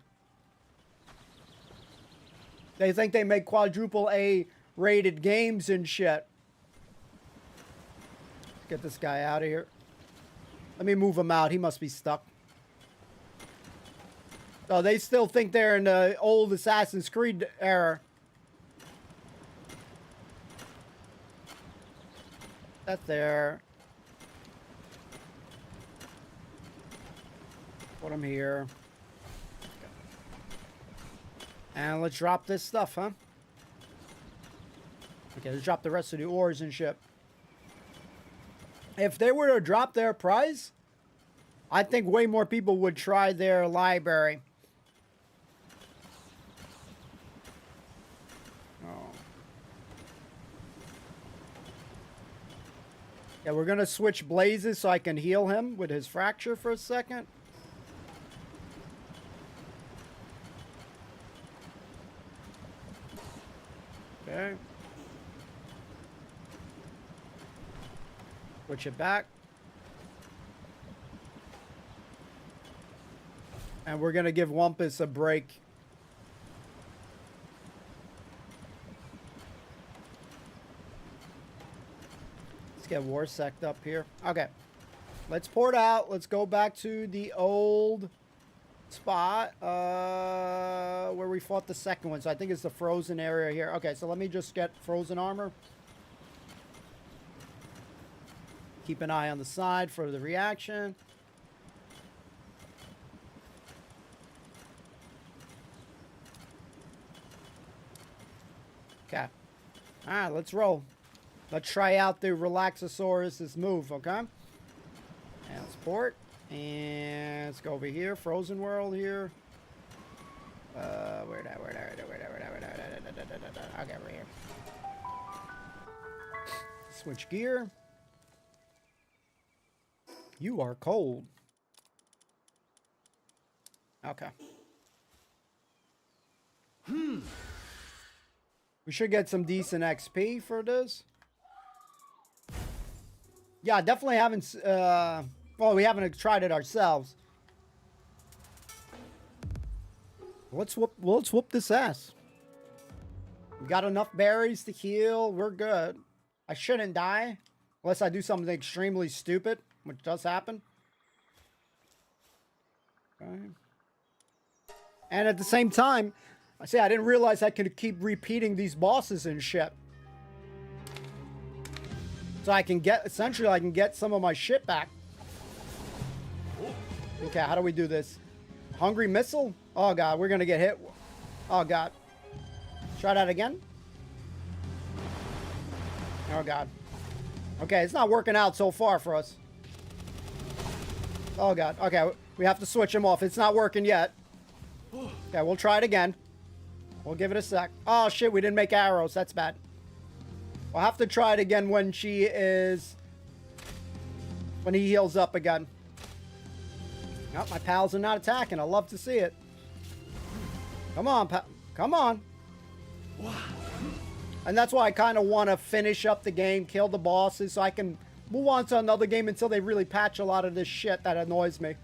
They think they make quadruple A rated games and shit. Get this guy out of here. Let me move him out. He must be stuck. Oh, they still think they're in the old Assassin's Creed era. That's there. Put him here. And let's drop this stuff, huh? Okay, let's drop the rest of the ores and shit. If they were to drop their price, I think way more people would try their library. Oh. Yeah, we're going to switch blazes so I can heal him with his fracture for a second. Okay. Switch it back. And we're going to give Wumpus a break. Let's get Warsect up here. Okay. Let's port out. Let's go back to the old spot where we fought the second one. So I think it's the frozen area here. Okay, so let me just get frozen armor. Keep an eye on the side for the reaction. Okay. All right, let's roll. Let's try out the Relaxosaurus's move, okay? And let's port. And let's go over here. Frozen world here. Where that? Okay, we're here. Switch gear. You are cold. Okay. We should get some decent XP for this. Yeah, definitely haven't, well, we haven't tried it ourselves. Let's whoop this ass. We got enough berries to heal. We're good. I shouldn't die unless I do something extremely stupid, which does happen. Okay. And at the same time, I didn't realize I could keep repeating these bosses and shit. So I can get, essentially, I can get some of my shit back. Okay, how do we do this? Hungry missile? Oh god, we're gonna get hit. Oh god. Try that again. Oh god. Okay, it's not working out so far for us. Oh god. Okay, we have to switch him off. It's not working yet. Okay, we'll try it again. We'll give it a sec. Oh shit, we didn't make arrows. That's bad. We'll have to try it again when she is... when he heals up again. Oh, my pals are not attacking. I love to see it. Come on, come on. And that's why I kind of want to finish up the game, kill the bosses, so I can move on to another game until they really patch a lot of this shit that annoys me.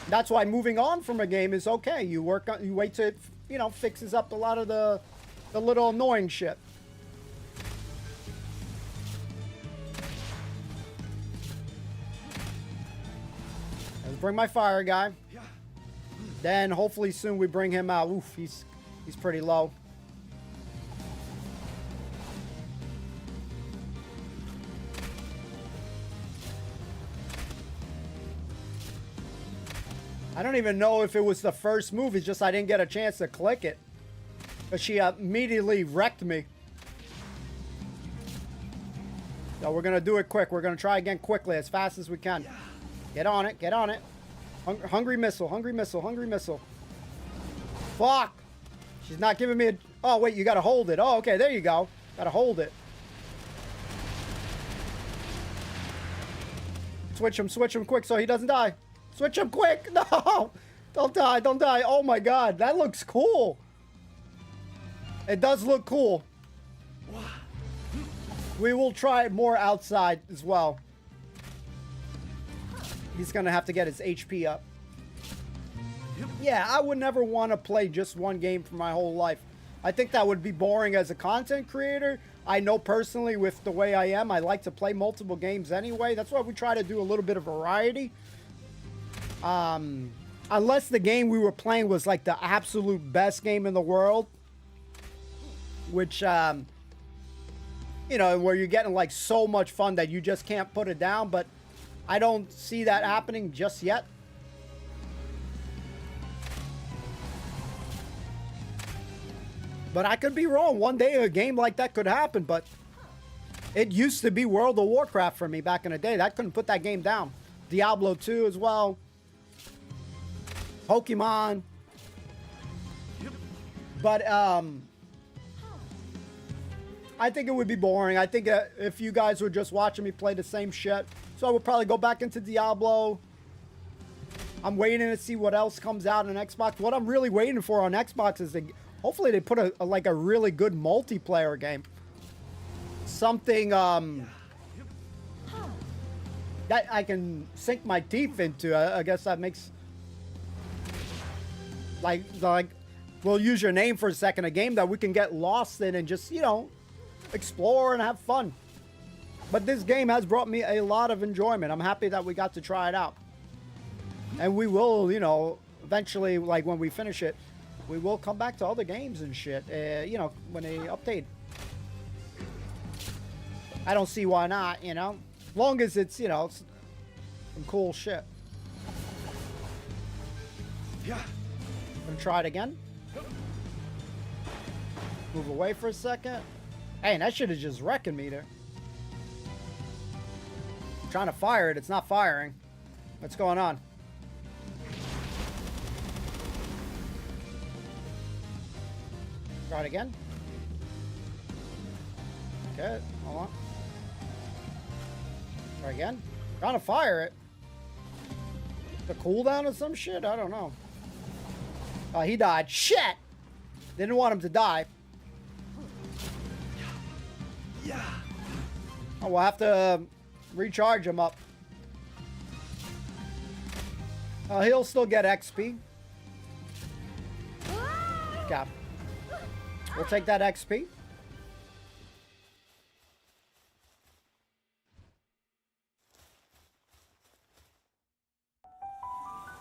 That's why moving on from a game is okay. You work on, you wait till it, you know, fixes up a lot of the little annoying shit. Let's bring my fire guy. Then hopefully soon we bring him out. Oof, he's pretty low. I don't even know if it was the first move. It's just I didn't get a chance to click it. But she immediately wrecked me. So we're going to do it quick. We're going to try again quickly as fast as we can. Get on it. Get on it. Hungry missile. Hungry missile. Hungry missile. Fuck. She's not giving me a... Oh, wait. You got to hold it. Oh, okay. There you go. Got to hold it. Switch him quick so he doesn't die. Switch him quick. No. Don't die. Don't die. Oh, my God. That looks cool. It does look cool. We will try it more outside as well. He's going to have to get his HP up. Yeah, I would never want to play just one game for my whole life. I think that would be boring as a content creator. I know personally with the way I am, I like to play multiple games anyway. That's why we try to do a little bit of variety. Unless the game we were playing was like the absolute best game in the world. Which, you know, where you're getting like so much fun that you just can't put it down. But I don't see that happening just yet. But I could be wrong. One day a game like that could happen. But it used to be World of Warcraft for me back in the day. I couldn't put that game down. Diablo 2 as well. Pokemon. But, I think it would be boring. I think if you guys were just watching me play the same shit. So I would probably go back into Diablo. I'm waiting to see what else comes out on Xbox. What I'm really waiting for on Xbox is hopefully they put a really good multiplayer game. Something that I can sink my teeth into. I guess that makes like we'll use your name for a second. A game that we can get lost in and just, you know, explore and have fun. But this game has brought me a lot of enjoyment. I'm happy that we got to try it out. And we will, you know, eventually, like when we finish it, we will come back to other games and shit, you know, when they update. I don't see why not, you know. Long as it's, you know, it's some cool shit. Yeah. Gonna try it again. Move away for a second. Hey, that shit is just wrecking me there. I'm trying to fire it. It's not firing. What's going on? Try it again. Okay, hold on. Try again. Trying to fire it. The cooldown or some shit? I don't know. Oh, he died. Shit! Didn't want him to die. Yeah. Oh, we'll have to recharge him up. He'll still get XP. Okay. We'll take that XP.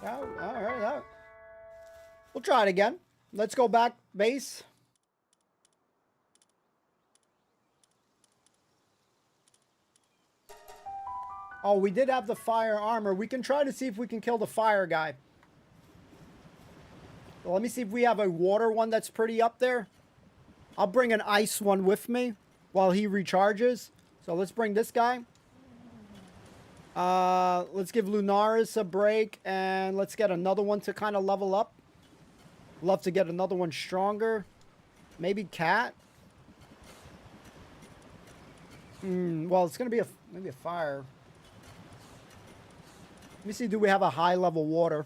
Oh, all right. We'll try it again. Let's go back base. Oh, we did have the fire armor. We can try to see if we can kill the fire guy. Well, let me see if we have a water one that's pretty up there. I'll bring an ice one with me while he recharges. So let's bring this guy. Let's give Lunaris a break, and let's get another one to kind of level up. Love to get another one stronger. Maybe Cat. Well, it's gonna be maybe a fire. Let me see, do we have a high level water?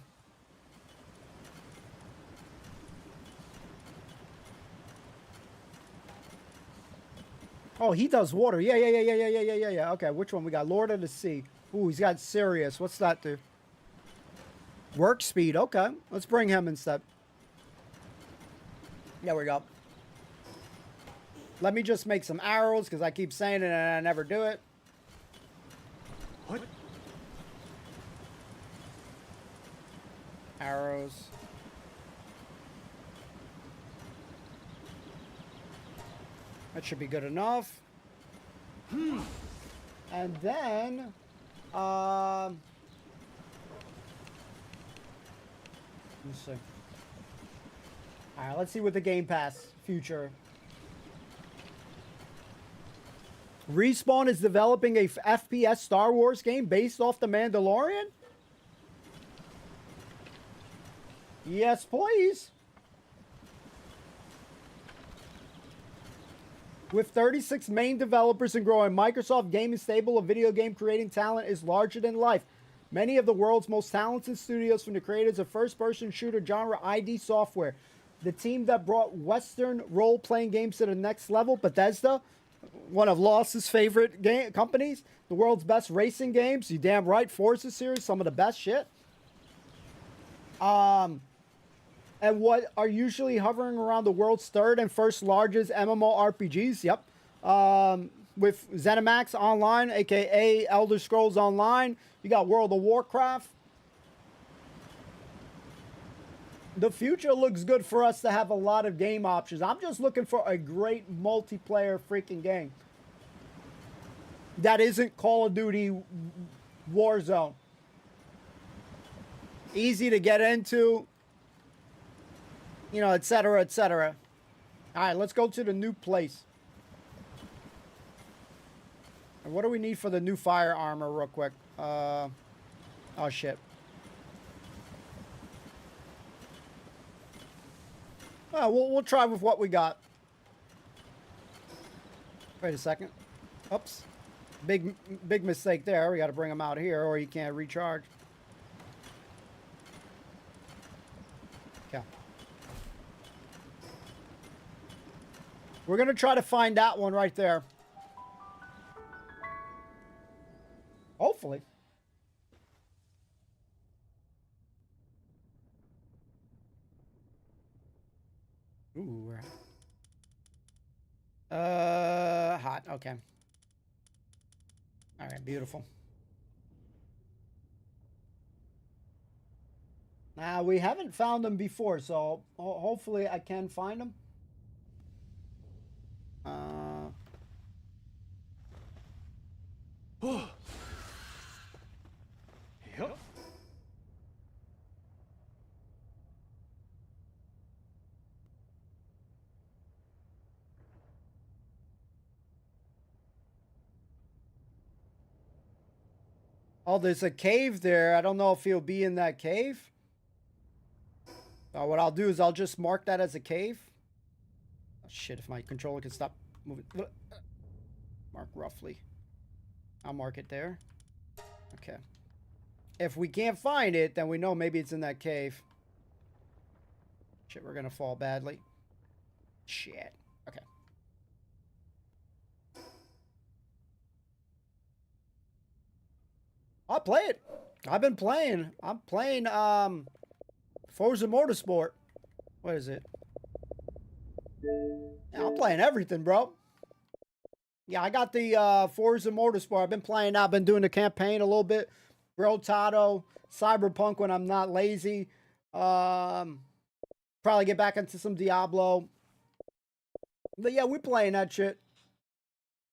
Oh, he does water. Yeah. Okay, which one we got? Lord of the Sea. Ooh, he's got Sirius. What's that do? Work speed. Okay, let's bring him instead. There we go. Let me just make some arrows because I keep saying it and I never do it. What? Arrows. That should be good enough. And then, let me see. All right, let's see what the Game Pass future. Respawn is developing a FPS Star Wars game based off The Mandalorian? Yes, please. With 36 main developers and growing, Microsoft gaming stable of video game creating talent is larger than life. Many of the world's most talented studios, from the creators of first-person shooter genre ID Software, the team that brought Western role-playing games to the next level, Bethesda, one of Loss's favorite companies, the world's best racing games, you damn right, Forza series, some of the best shit. And what are usually hovering around the world's third and first largest MMORPGs. Yep. With ZeniMax Online, aka Elder Scrolls Online. You got World of Warcraft. The future looks good for us to have a lot of game options. I'm just looking for a great multiplayer freaking game that isn't Call of Duty Warzone. Easy to get into. You know, etc., etc. All right, let's go to the new place. And what do we need for the new fire armor real quick? Oh, shit. Oh, we'll try with what we got. Wait a second. Oops. Big mistake there. We got to bring him out here or he can't recharge. Okay. We're going to try to find that one right there. Hopefully. Ooh. Hot. Okay. All right, beautiful. Now, we haven't found them before, so hopefully I can find them. Yep. Oh, there's a cave there. I don't know if he'll be in that cave. What I'll do is I'll just mark that as a cave. Oh, shit, if my controller can stop moving. Mark roughly. I'll mark it there. Okay. If we can't find it, then we know maybe it's in that cave. Shit, we're gonna fall badly. Shit. Okay. I'll play it. I've been playing. I'm playing Forza Motorsport. What is it? Yeah, I'm playing everything, bro. Yeah, I got the Forza Motorsport. I've been playing. I've been doing the campaign a little bit. Rotato, Cyberpunk when I'm not lazy. Probably get back into some Diablo. But yeah, we're playing that shit.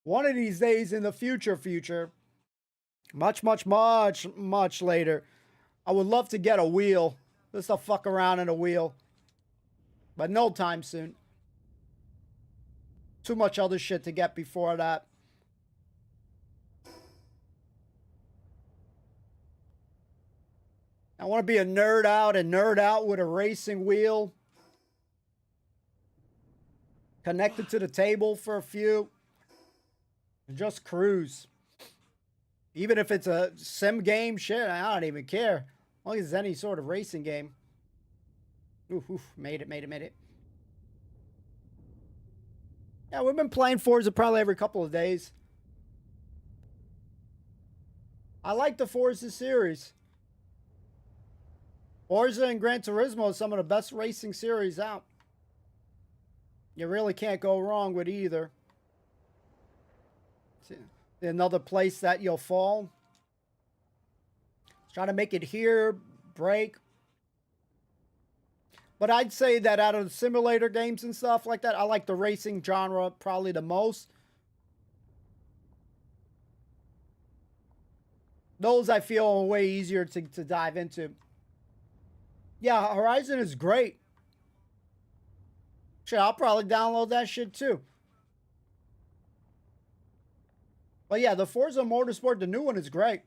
One of these days in the future, much later, I would love to get a wheel. Just to fuck around in a wheel. But no time soon. Too much other shit to get before that. I want to be a nerd out with a racing wheel. Connected to the table for a few. And just cruise. Even if it's a sim game, shit, I don't even care. As long as it's any sort of racing game. Oof, made it. Yeah, we've been playing Forza probably every couple of days. I like the Forza series. Forza and Gran Turismo are some of the best racing series out. You really can't go wrong with either. See, another place that you'll fall. Try to make it here, break. But I'd say that out of the simulator games and stuff like that, I like the racing genre probably the most. Those I feel are way easier to dive into. Yeah, Horizon is great. Shit, I'll probably download that shit too. But yeah, the Forza Motorsport, the new one is great.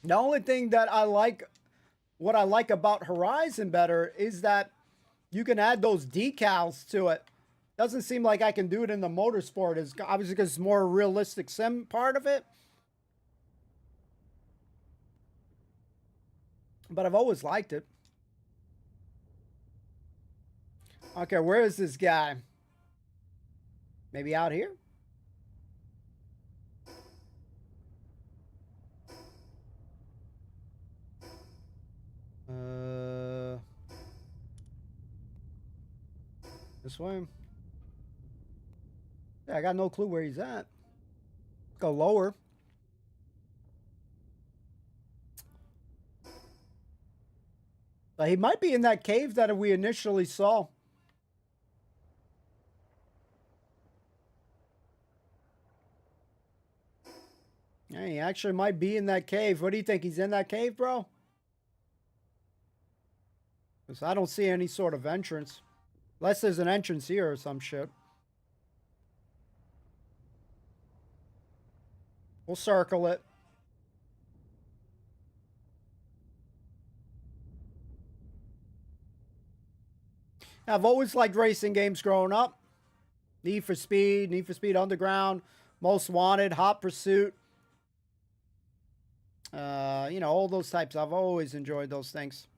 The only thing that I like, what I like about Horizon better is that you can add those decals to it. Doesn't seem like I can do it in the Motorsport. It's obviously because it's more realistic sim part of it. But I've always liked it. Okay, where is this guy? Maybe out here? This way? Yeah, I got no clue where he's at. Go lower. He might be in that cave that we initially saw. Yeah, he actually might be in that cave. What do you think? He's in that cave, bro? Because I don't see any sort of entrance. Unless there's an entrance here or some shit. We'll circle it. I've always liked racing games growing up. Need for Speed Underground, Most Wanted, Hot Pursuit. You know, all those types. I've always enjoyed those things.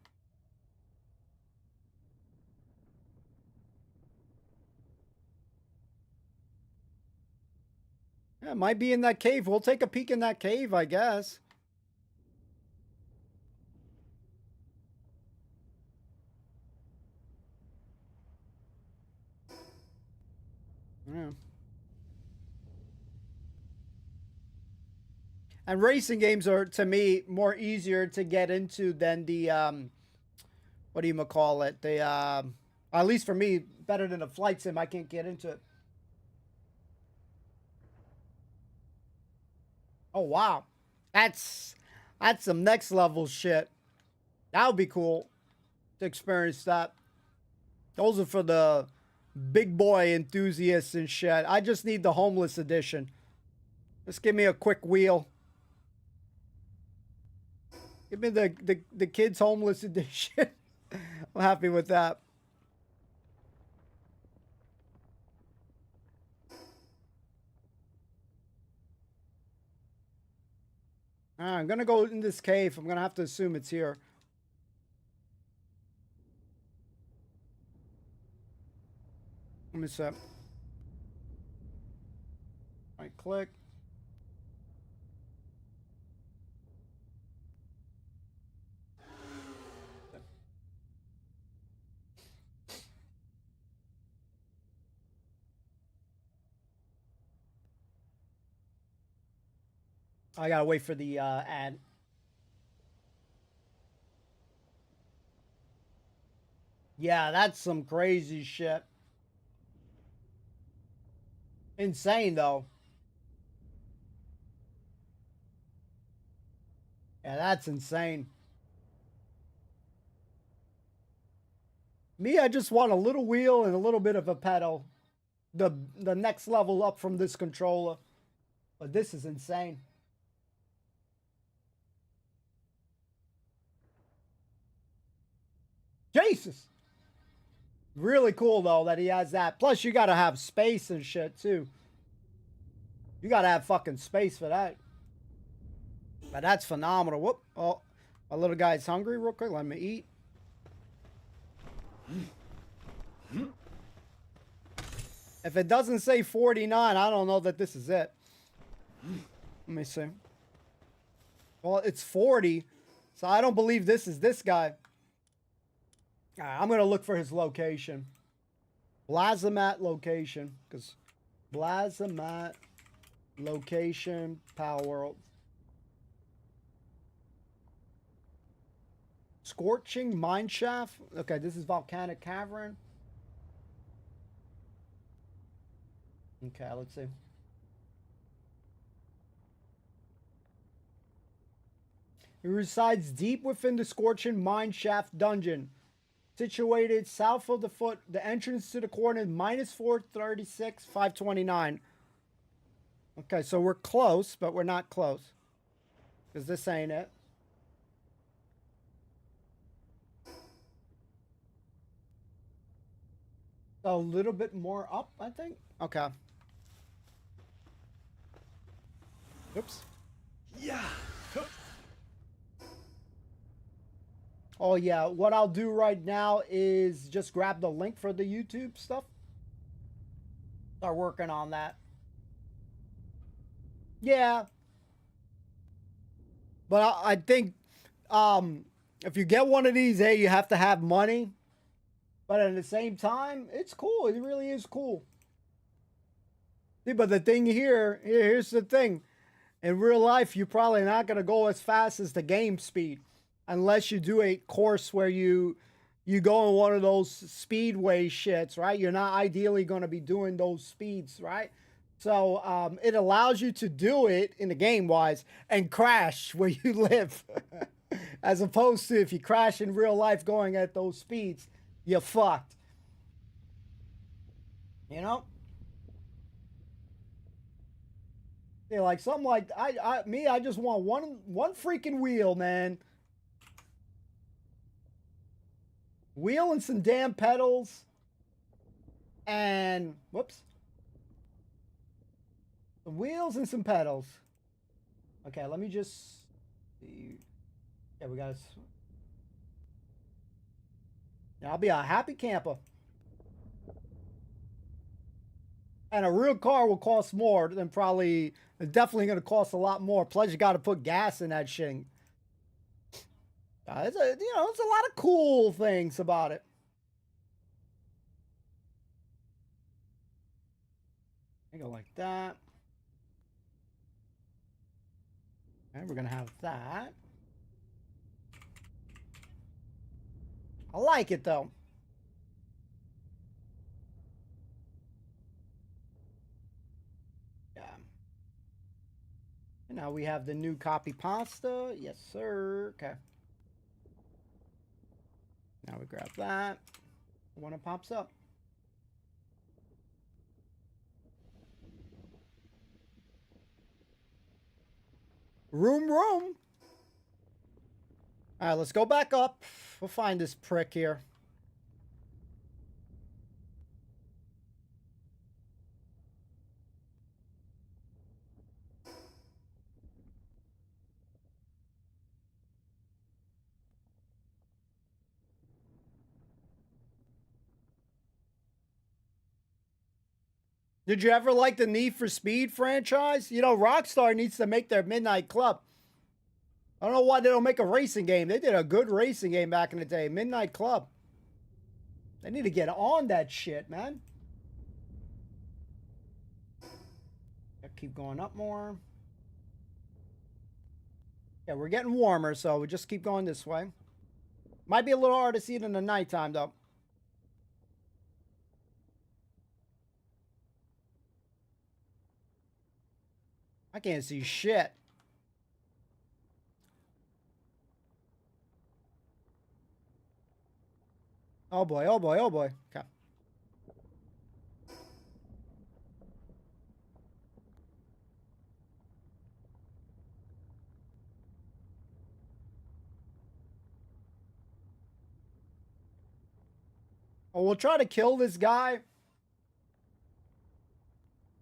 Yeah, it might be in that cave. We'll take a peek in that cave, I guess. Yeah. And racing games are, to me, more easier to get into than the, what do you call it? The, at least for me, better than a flight sim. I can't get into it. Oh, wow. That's some next level shit. That would be cool to experience that. Those are for the big boy enthusiasts and shit. I just need the homeless edition. Just give me a quick wheel. Give me the kids homeless edition. I'm happy with that. I'm gonna go in this cave. I'm gonna have to assume it's here. Let me see. Right click. I gotta wait for the ad. Yeah, that's some crazy shit. Insane though. Yeah, that's insane. Me, I just want a little wheel and a little bit of a pedal. The next level up from this controller. But this is insane. Jesus. Really cool though that he has that. Plus you gotta have space and shit too. You gotta have fucking space for that. But that's phenomenal. Whoop. Oh, my little guy's hungry real quick. Let me eat. If it doesn't say 49, I don't know that this is it. Let me see. Well, it's 40. So I don't believe this is this guy. I'm going to look for his location. Blazamat location. Because Blazamat location, Palworld. Scorching mineshaft. Okay, this is volcanic cavern. Okay, let's see. He resides deep within the Scorching mineshaft dungeon, situated south of the foot. The entrance to the coordinate minus 436, 529. Okay, so we're close, but we're not close. Because this ain't it. A little bit more up, I think. Okay. Oops. Yeah. Oh, yeah. What I'll do right now is just grab the link for the YouTube stuff. Start working on that. Yeah. But I think if you get one of these, hey, you have to have money. But at the same time, it's cool. It really is cool. See, but the thing here's the thing. In real life, you're probably not going to go as fast as the game speed. Unless you do a course where you go in one of those speedway shits, right? You're not ideally going to be doing those speeds, right? So it allows you to do it in the game wise and crash where you live. As opposed to if you crash in real life going at those speeds, you're fucked. You know? Yeah, like something like I just want one freaking wheel, man. Wheel and some damn pedals. And whoops. Some wheels and some pedals. Okay, let me just see. Yeah, we got. I'll be a happy camper. And a real car will cost more than probably. It's definitely going to cost a lot more. Plus, you got to put gas in that shit. It's it's a lot of cool things about it. I go like that. And we're gonna have that. I like it though. Yeah. And now we have the new copy pasta. Yes, sir. Okay. Now we grab that when it pops up. Room. All right, let's go back up. We'll find this prick here. Did you ever like the Need for Speed franchise? You know, Rockstar needs to make their Midnight Club. I don't know why they don't make a racing game. They did a good racing game back in the day. Midnight Club. They need to get on that shit, man. Keep going up more. Yeah, we're getting warmer, so we just keep going this way. Might be a little hard to see it in the nighttime, though. I can't see shit. Oh boy, oh boy, oh boy. Okay. Oh, we'll try to kill this guy.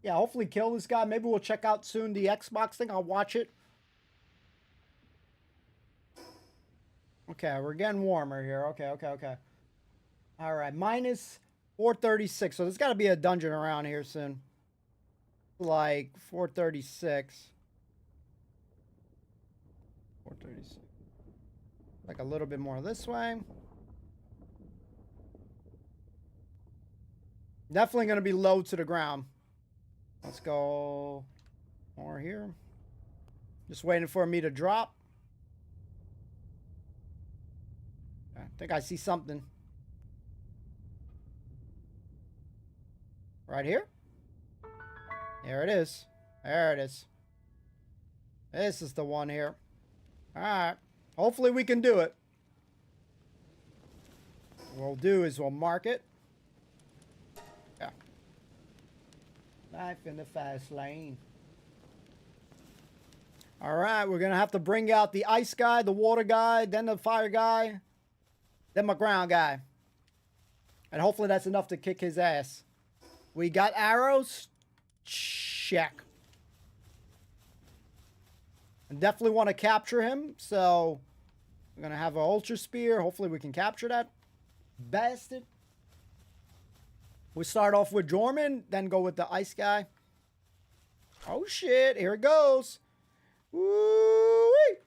Yeah, hopefully kill this guy. Maybe we'll check out soon the Xbox thing. I'll watch it. Okay, we're getting warmer here. Okay. All right, minus 436. So there's got to be a dungeon around here soon. Like 436. 436. Like a little bit more this way. Definitely going to be low to the ground. Let's go more here. Just waiting for me to drop. I think I see something. Right here? There it is. There it is. This is the one here. Alright. Hopefully we can do it. What we'll do is we'll mark it. Yeah. Life in the fast lane. Alright, we're going to have to bring out the ice guy, the water guy, then the fire guy, then my ground guy. And hopefully that's enough to kick his ass. We got arrows. Check. I definitely want to capture him, so we're going to have an ultra spear. Hopefully we can capture that bastard. We start off with Jorman, then go with the ice guy. Oh shit, here it goes. Woo-wee.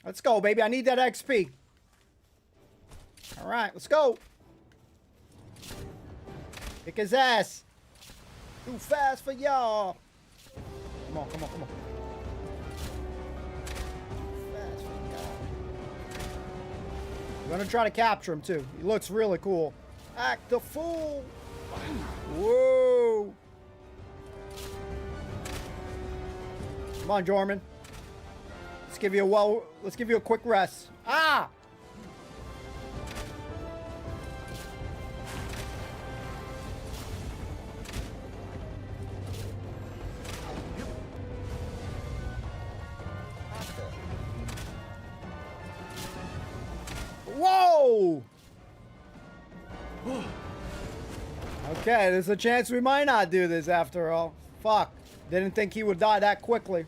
Let's go, baby. I need that XP. All right, let's go. Kick his ass. Too fast for y'all. Come on. Fast for y'all. We're gonna try to capture him too. He looks really cool. Act the fool. Whoa. Come on, Jorman. Let's give you a quick rest. Ah! Whoa! Okay, there's a chance we might not do this after all. Fuck. Didn't think he would die that quickly.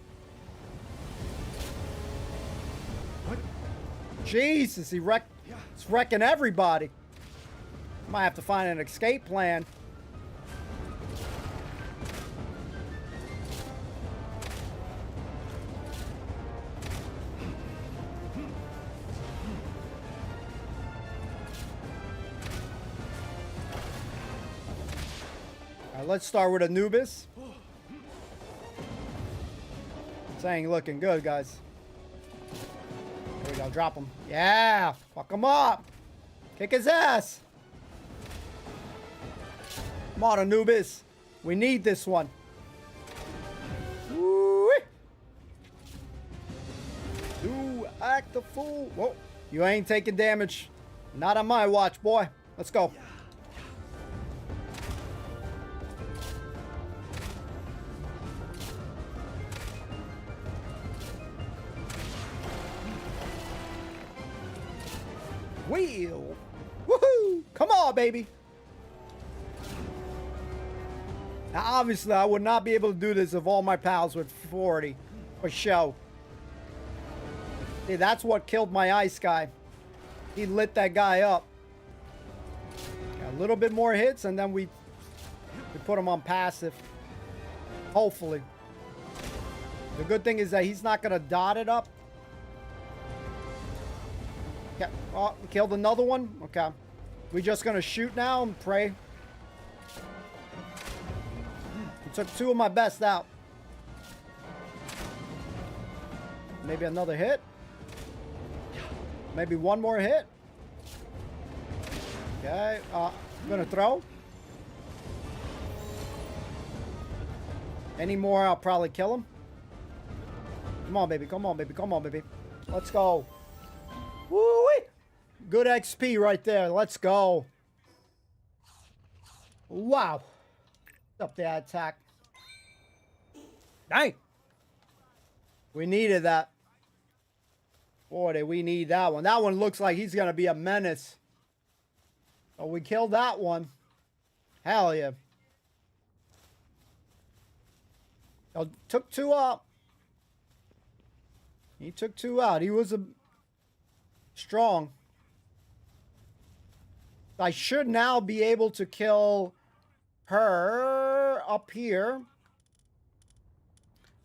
What? Jesus, he's wrecking everybody. Might have to find an escape plan. Let's start with Anubis. This ain't looking good, guys. There we go, drop him. Yeah, fuck him up. Kick his ass. Come on, Anubis. We need this one. Woo-wee. You act the fool. Whoa, you ain't taking damage. Not on my watch, boy. Let's go. Wheel. Woohoo! Come on, baby. Now, obviously, I would not be able to do this if all my pals were 40 for show. See, that's what killed my ice guy. He lit that guy up. Got a little bit more hits, and then we We put him on passive. Hopefully. The good thing is that he's not going to dot it up. Okay. Oh, we killed another one. Okay. We just going to shoot now and pray. He took 2 of my best out. Maybe another hit. Maybe one more hit. Okay. I'm going to throw. Any more, I'll probably kill him. Come on, baby. Come on, baby. Come on, baby. Let's go. Woo-wee. Good XP right there. Let's go. Wow. Up the attack. Dang. We needed that. Boy, did we need that one. That one looks like he's going to be a menace. Oh, we killed that one. Hell yeah. Oh, took 2 out. He took 2 out. He was strong. I should now be able to kill her up here.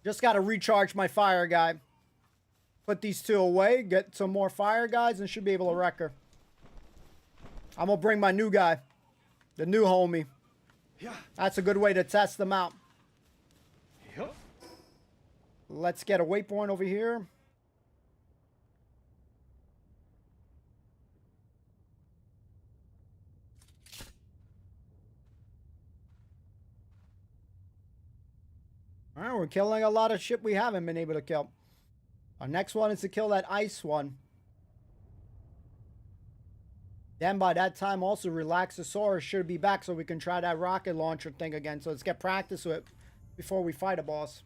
Just got to recharge my fire guy. Put these 2 away. Get some more fire guys and should be able to wreck her. I'm going to bring my new guy. The new homie. That's a good way to test them out. Let's get a waypoint over here. All right, we're killing a lot of shit we haven't been able to kill. Our next one is to kill that ice one. Then by that time also Relaxosaurus should be back so we can try that rocket launcher thing again. So let's get practice with it before we fight a boss.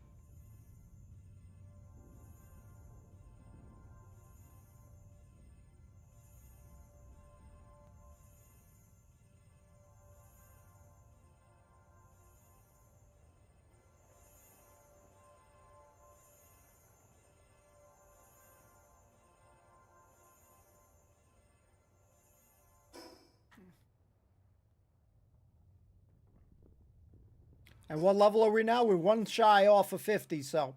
And what level are we now? We're 1 shy off of 50, so.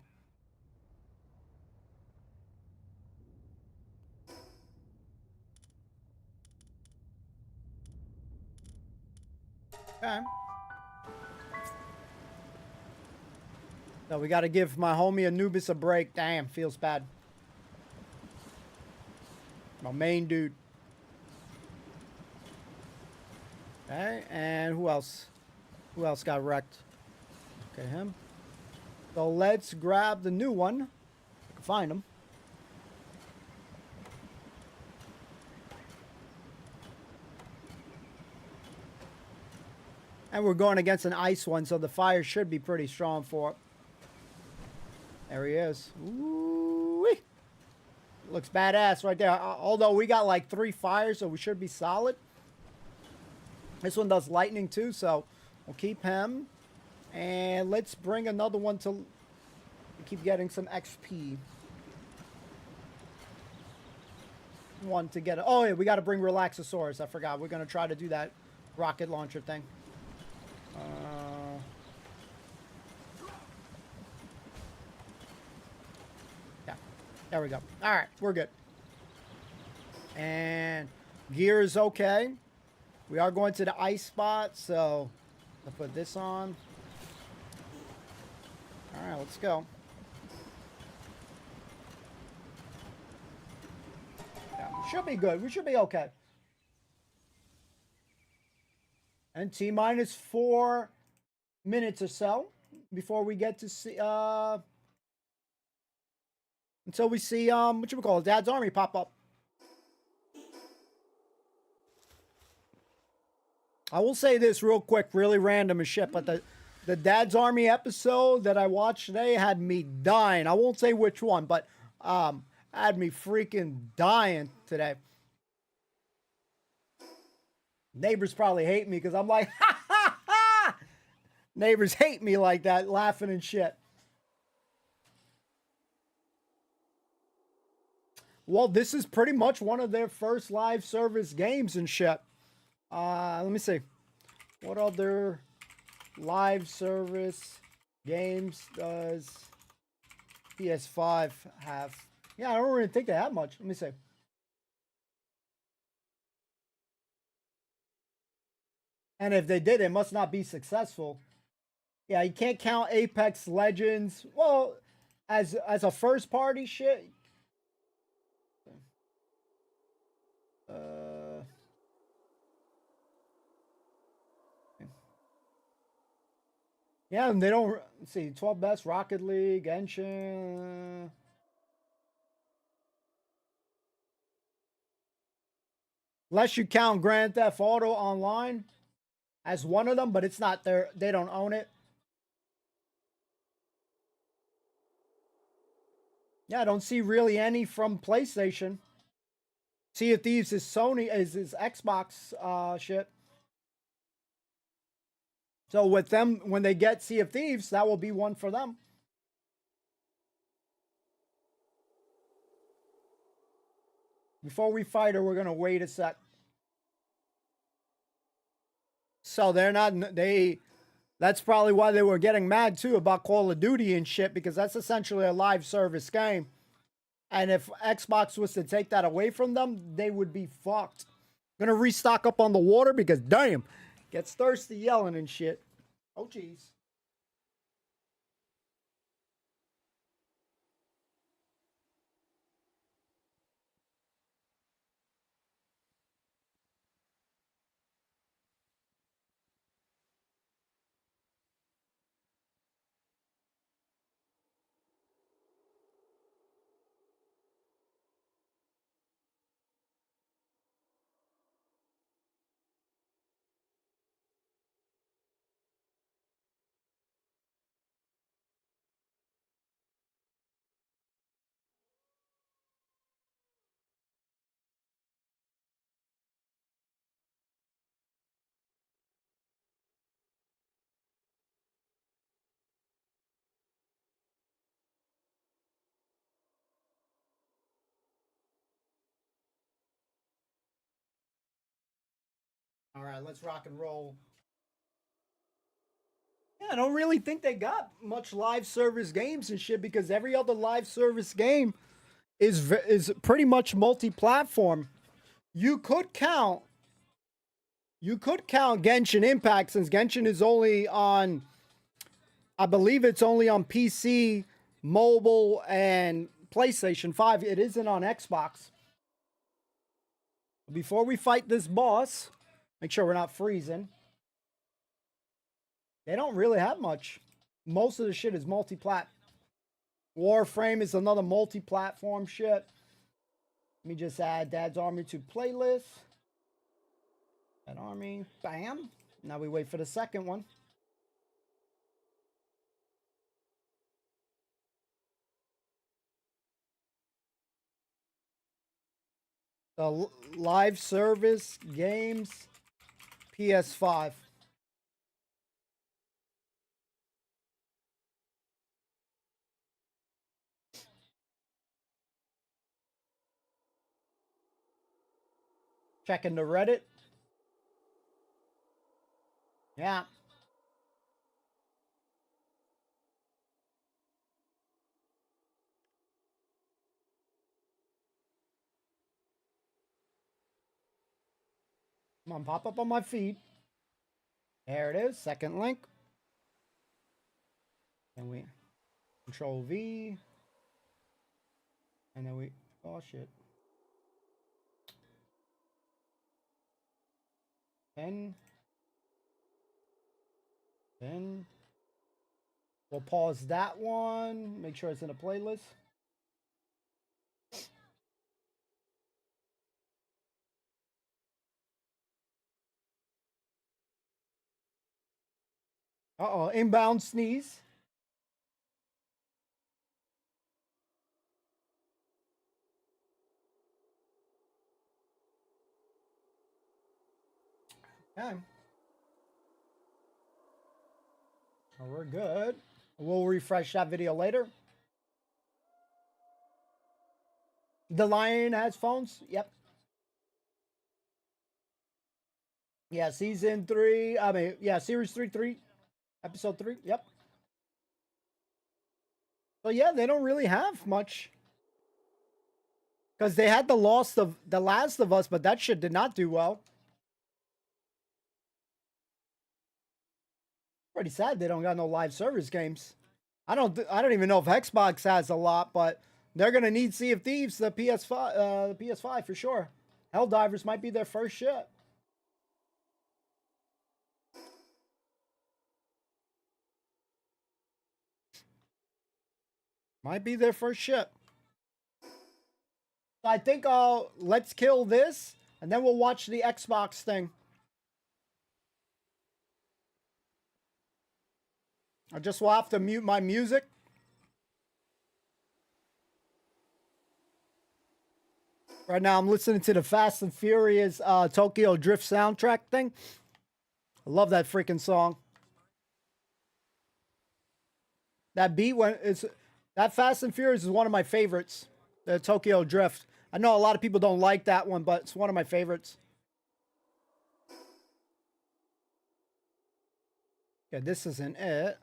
Okay. So we got to give my homie Anubis a break. Damn, feels bad. My main dude. Okay, and who else? Who else got wrecked? Okay, him. So let's grab the new one. I can find him. And we're going against an ice one, so the fire should be pretty strong for it. There he is. Ooh-wee. Looks badass right there. Although we got like 3 fires, so we should be solid. This one does lightning too, so we'll keep him. And let's bring another one to keep getting some XP. One to get it. Oh, yeah, we got to bring Relaxosaurus. I forgot. We're going to try to do that rocket launcher thing. Yeah, there we go. All right, we're good. And gear is okay. We are going to the ice spot, so I'll put this on. All right, let's go. Yeah, we should be good. We should be okay. And T-minus 4 minutes or so before we get to see, until we see, what you would call it, Dad's Army pop up. I will say this real quick, really random as shit, but the Dad's Army episode that I watched today had me dying. I won't say which one, but had me freaking dying today. Neighbors probably hate me because I'm like, ha ha ha! Neighbors hate me like that, laughing and shit. Well, this is pretty much one of their first live service games and shit. Let me see. What other live service games does PS5 have? Yeah, I don't really think they have much. Let me see. And if they did, it must not be successful. Yeah, you can't count Apex Legends. Well, as a first party shit. Uh, yeah, and they don't see 12 best Rocket League, Genshin. Unless you count Grand Theft Auto Online as one of them, but it's not there. They don't own it. Yeah, I don't see really any from PlayStation. Sea of Thieves is Sony is Xbox shit. So with them, when they get Sea of Thieves, that will be one for them. Before we fight her, we're gonna wait a sec. So they're not they. That's probably why they were getting mad too about Call of Duty and shit, because that's essentially a live service game. And if Xbox was to take that away from them, they would be fucked. Gonna restock up on the water because damn, gets thirsty yelling and shit. Oh jeez. All right, let's rock and roll. Yeah, I don't really think they got much live service games and shit because every other live service game is pretty much multi-platform. You could count Genshin Impact since Genshin is only on I believe it's only on PC, mobile and PlayStation 5. It isn't on Xbox. Before we fight this boss, make sure we're not freezing. They don't really have much. Most of the shit is multi-plat. Warframe is another multi-platform shit. Let me just add Dad's Army to playlist. That army, bam. Now we wait for the second one. The live service games, PS5. Checking the Reddit. Yeah. Come on, pop up on my feed. There it is. Second link. And we Control V. And then we, oh shit. Then we'll pause that one. Make sure it's in a playlist. Uh-oh, inbound sneeze. Okay. Oh, we're good. We'll refresh that video later. The Lion has phones? Yep. Yeah, season 3. I mean, yeah, series 3. Episode 3. Yep. So yeah, they don't really have much. Because they had The Last of Us, but that shit did not do well. Pretty sad they don't got no live service games. I don't even know if Xbox has a lot, but they're gonna need Sea of Thieves, the PS5 for sure. Helldivers might be their first shit. Might be their first shit. I think let's kill this, and then we'll watch the Xbox thing. I just will have to mute my music. Right now, I'm listening to the Fast and Furious Tokyo Drift soundtrack thing. I love that freaking song. That beat that Fast and Furious is one of my favorites. The Tokyo Drift. I know a lot of people don't like that one, but it's one of my favorites. Okay, this isn't it.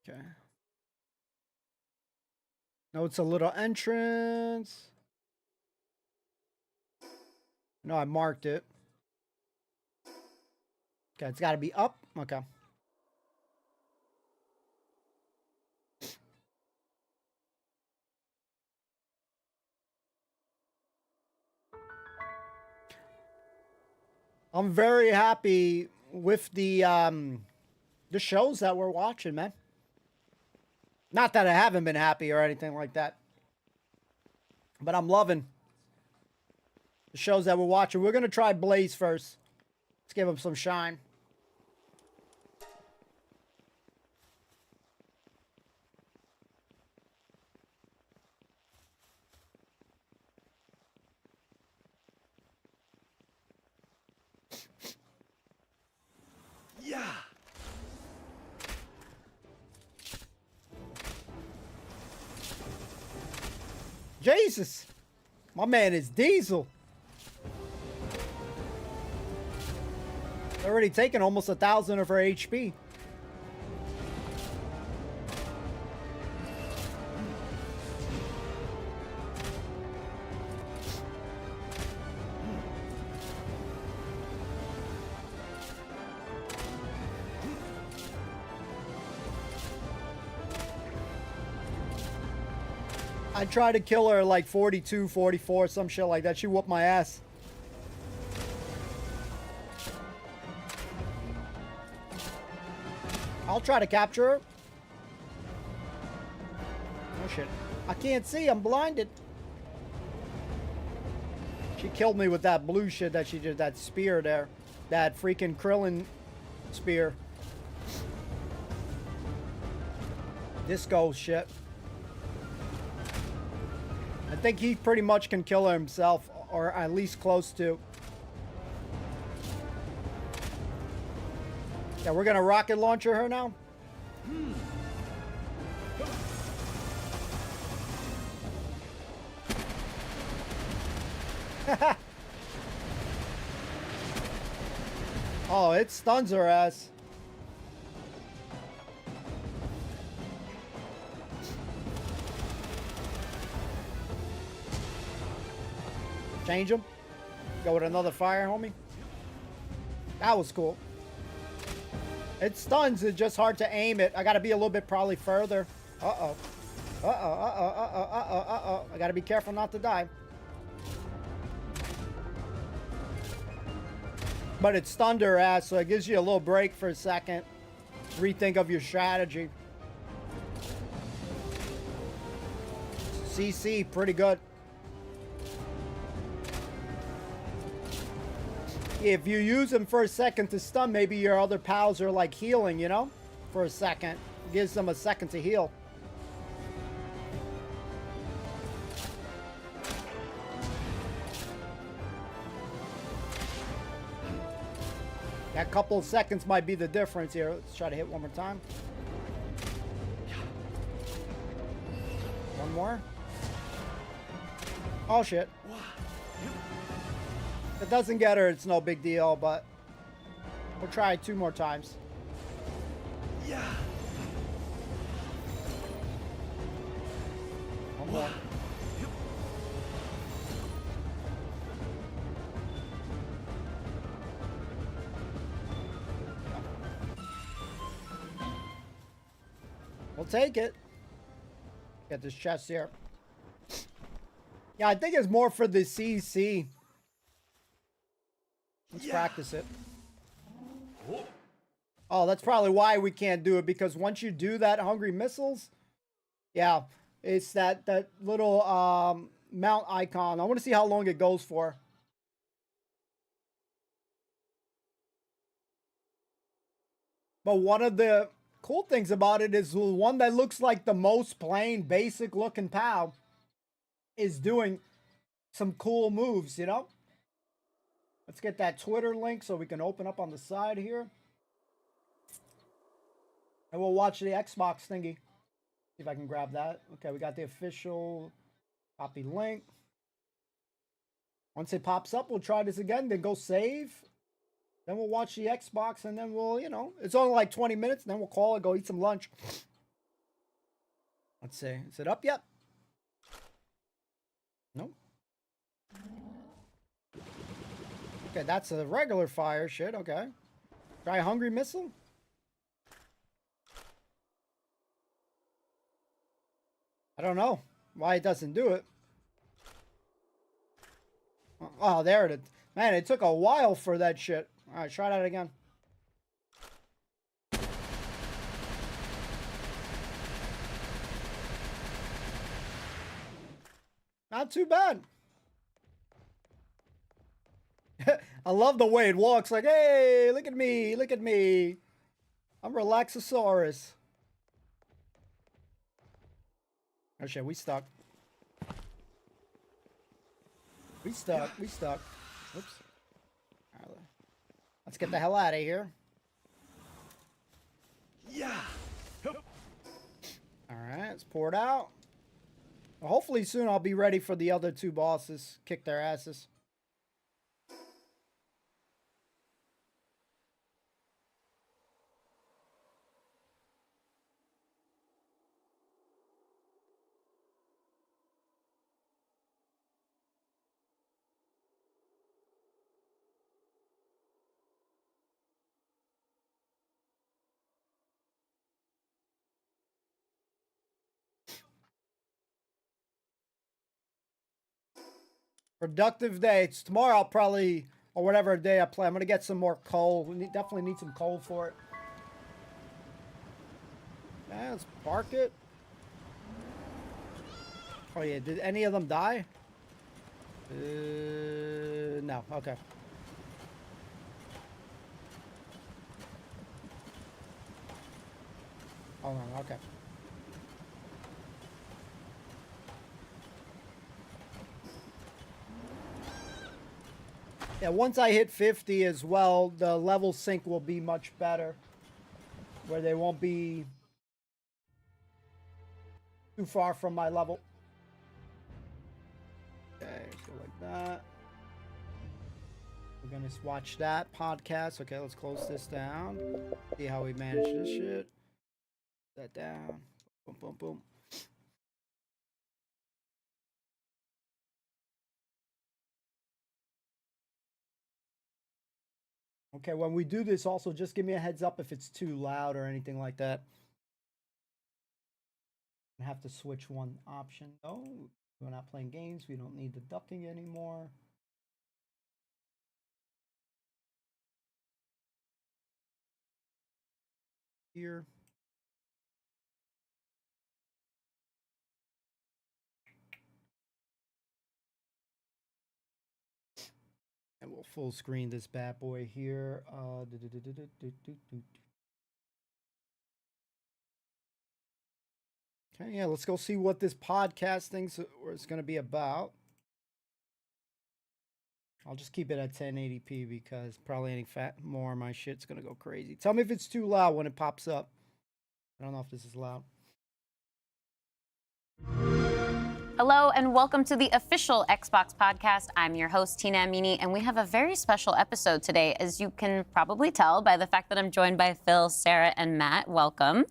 Okay. No, it's a little entrance. No, I marked it. Okay, it's got to be up. Okay. I'm very happy with the shows that we're watching, man. Not that I haven't been happy or anything like that. But I'm loving the shows that we're watching. We're going to try Blaze first. Let's give him some shine. Yeah. Jesus. My man is Diesel. Already taken almost 1,000 of her HP. I tried to kill her like 42, 44, some shit like that. She whooped my ass. I'll try to capture her. Oh shit. I can't see, I'm blinded. She killed me with that blue shit that she did, that spear there. That freaking Krillin spear. Disco shit. I think he pretty much can kill her himself, or at least close to. Yeah, we're gonna rocket launcher her now. Oh, it stuns her ass. Change him. Go with another fire, homie. That was cool. It stuns. It's just hard to aim it. I gotta be a little bit probably further. Uh-oh. Uh-oh, uh-oh, uh-oh, uh-oh, uh-oh. I gotta be careful not to die. But it stunned her ass, so it gives you a little break for a second. Rethink of your strategy. CC, pretty good. If you use them for a second to stun, maybe your other pals are like healing, you know? For a second. It gives them a second to heal. That couple of seconds might be the difference here. Let's try to hit one more time. One more. Oh shit. If it doesn't get her, it's no big deal, but we'll try it 2 more times. Yeah. One more. We'll take it. Get this chest here. Yeah, I think it's more for the CC. Let's practice it. Oh, that's probably why we can't do it, because once you do that hungry missiles, yeah, it's that little mount icon. I want to see how long it goes for. But one of the cool things about it is the one that looks like the most plain, basic looking POW is doing some cool moves, you know? Let's get that Twitter link so we can open up on the side here. And we'll watch the Xbox thingy. See if I can grab that. Okay, we got the official copy link. Once it pops up, we'll try this again, then go save. Then we'll watch the Xbox, and then we'll, you know, it's only like 20 minutes, and then we'll call it, go eat some lunch. Let's see. Is it up yet? Nope. Okay, that's a regular fire shit. Okay. Try a hungry missile. I don't know why it doesn't do it. Oh, there it is. Man, it took a while for that shit. All right, try that again. Not too bad. I love the way it walks. Like, hey, look at me. Look at me. I'm Relaxosaurus. Oh shit, we stuck. We stuck. We stuck. Oops. All right, let's get the hell out of here. Yeah. All right, let's pour it out. Well, hopefully soon I'll be ready for the other 2 bosses. Kick their asses. Productive day. It's tomorrow. I'll probably, or whatever day I play, I'm gonna get some more coal. We definitely need some coal for it. Yeah, let's park it. Oh yeah, did any of them die? No. Okay. Oh no. Okay. Yeah, once I hit 50 as well, the level sync will be much better. Where they won't be too far from my level. Okay, so like that. We're gonna watch that podcast. Okay, let's close this down. See how we manage this shit. That down. Boom, boom, boom. Okay, when we do this, also just give me a heads up if it's too loud or anything like that. I have to switch one option. Oh, we're not playing games. We don't need the ducking anymore. Here. And we'll full screen this bad boy here. Okay, yeah, let's go see what this podcast thing's going to be about. I'll just keep it at 1080p because probably any more of my shit's going to go crazy. Tell me if it's too loud when it pops up. I don't know if this is loud. Hello and welcome to the official Xbox podcast. I'm your host, Tina Amini, and we have a very special episode today, as you can probably tell by the fact that I'm joined by Phil, Sarah, and Matt. Welcome.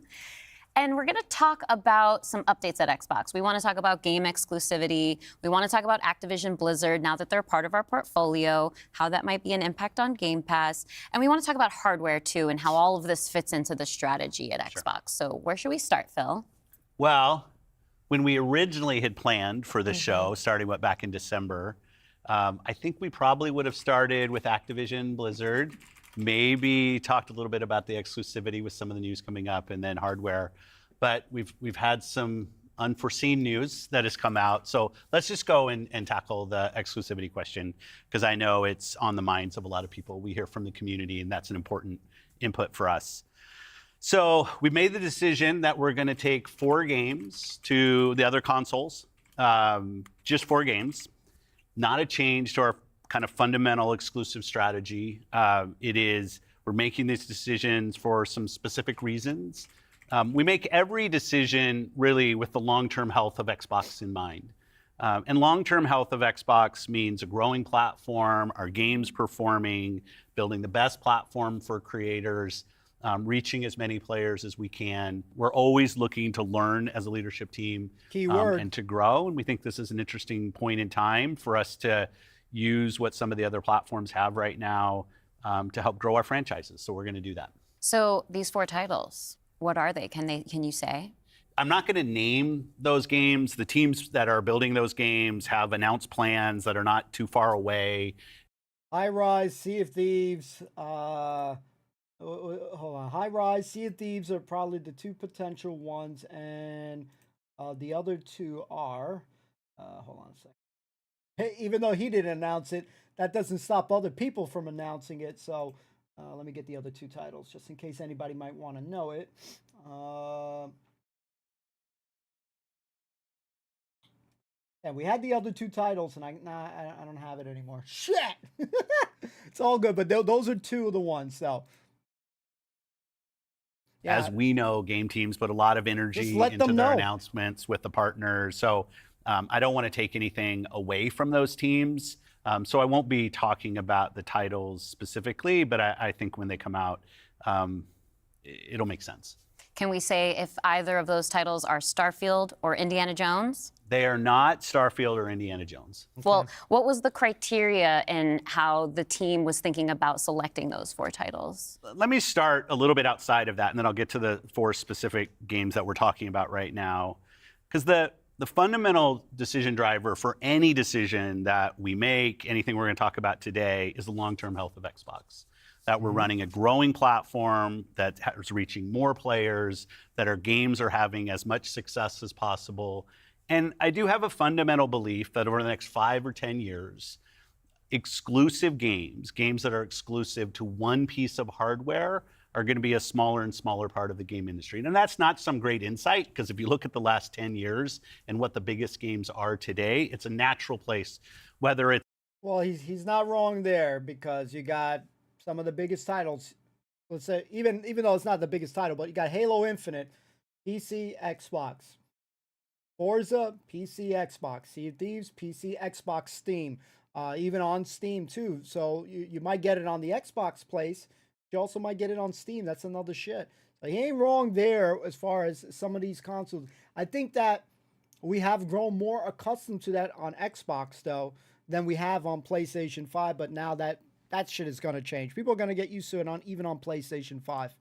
And we're going to talk about some updates at Xbox. We want to talk about game exclusivity. We want to talk about Activision Blizzard now that they're part of our portfolio, how that might be an impact on Game Pass. And we want to talk about hardware, too, and how all of this fits into the strategy at Xbox. So where should we start, Phil? Well, when we originally had planned for the show, starting back in December, I think we probably would have started with Activision Blizzard, maybe talked a little bit about the exclusivity with some of the news coming up, and then hardware. But we've had some unforeseen news that has come out. So let's just go and tackle the exclusivity question, because I know it's on the minds of a lot of people. We hear from the community, and that's an important input for us. So we made the decision that we're going to take 4 games to the other consoles, just 4 games, not a change to our kind of fundamental exclusive strategy. We're making these decisions for some specific reasons. We make every decision really with the long-term health of Xbox in mind. And long-term health of Xbox means a growing platform, our games performing, building the best platform for creators, reaching as many players as we can. We're always looking to learn as a leadership team and to grow. And we think this is an interesting point in time for us to use what some of the other platforms have right now to help grow our franchises. So we're going to do that. So these 4 titles, what are they? Can you say? I'm not going to name those games. The teams that are building those games have announced plans that are not too far away. High Rise, Sea of Thieves. Hold on. High Rise, Sea of Thieves are probably the 2 potential ones, and the other 2 are. Hold on a second. Hey, even though he didn't announce it, that doesn't stop other people from announcing it. So let me get the other 2 titles just in case anybody might want to know it. And we had the other 2 titles, and I don't have it anymore. Shit! It's all good, but those are 2 of the ones. So. Yeah. As we know, game teams put a lot of energy into their announcements with the partners. So I don't want to take anything away from those teams. So I won't be talking about the titles specifically, but I think when they come out, it'll make sense. Can we say if either of those titles are Starfield or Indiana Jones? They are not Starfield or Indiana Jones. Okay. Well, what was the criteria in how the team was thinking about selecting those 4 titles? Let me start a little bit outside of that, and then I'll get to the 4 specific games that we're talking about right now. Because the fundamental decision driver for any decision that we make, anything we're going to talk about today, is the long-term health of Xbox. That we're running a growing platform that is reaching more players, that our games are having as much success as possible. And I do have a fundamental belief that over the next 5 or 10 years, exclusive games that are exclusive to one piece of hardware, are going to be a smaller and smaller part of the game industry. And that's not some great insight, because if you look at the last 10 years and what the biggest games are today, it's a natural place, whether it's... Well, he's not wrong there, because you got some of the biggest titles. Let's say, even though it's not the biggest title, but you got Halo Infinite, PC, Xbox. Forza, PC, Xbox. Sea of Thieves, PC, Xbox, Steam. Even on Steam, too. So you might get it on the Xbox place. You also might get it on Steam. That's another shit. So he ain't wrong there as far as some of these consoles. I think that we have grown more accustomed to that on Xbox, though, than we have on PlayStation 5. But now that shit is going to change. People are going to get used to it even on PlayStation 5.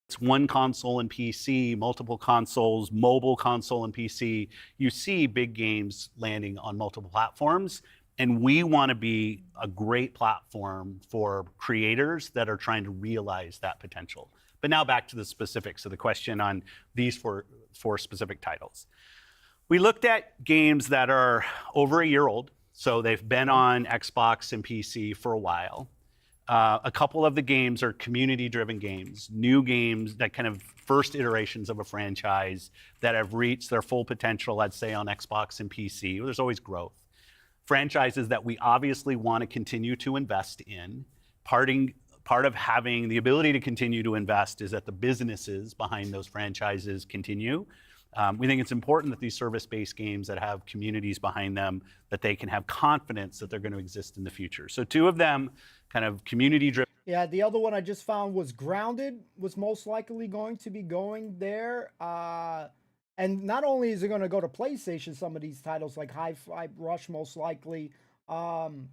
It's one console and PC, multiple consoles, mobile console and PC. You see big games landing on multiple platforms. And we want to be a great platform for creators that are trying to realize that potential. But now back to the specifics of the question on these four specific titles. We looked at games that are over a year old. So they've been on Xbox and PC for a while. A couple of the games are community-driven games, new games, that kind of first iterations of a franchise that have reached their full potential, I'd say, on Xbox and PC. There's always growth. Franchises that we obviously want to continue to invest in. Part of having the ability to continue to invest is that the businesses behind those franchises continue. We think it's important that these service-based games that have communities behind them, that they can have confidence that they're going to exist in the future. So 2 of them, kind of community-driven. Yeah, the other one I just found was Grounded, was most likely going to be going there. And not only is it going to go to PlayStation, some of these titles like Hi-Fi Rush, most likely. Pentiment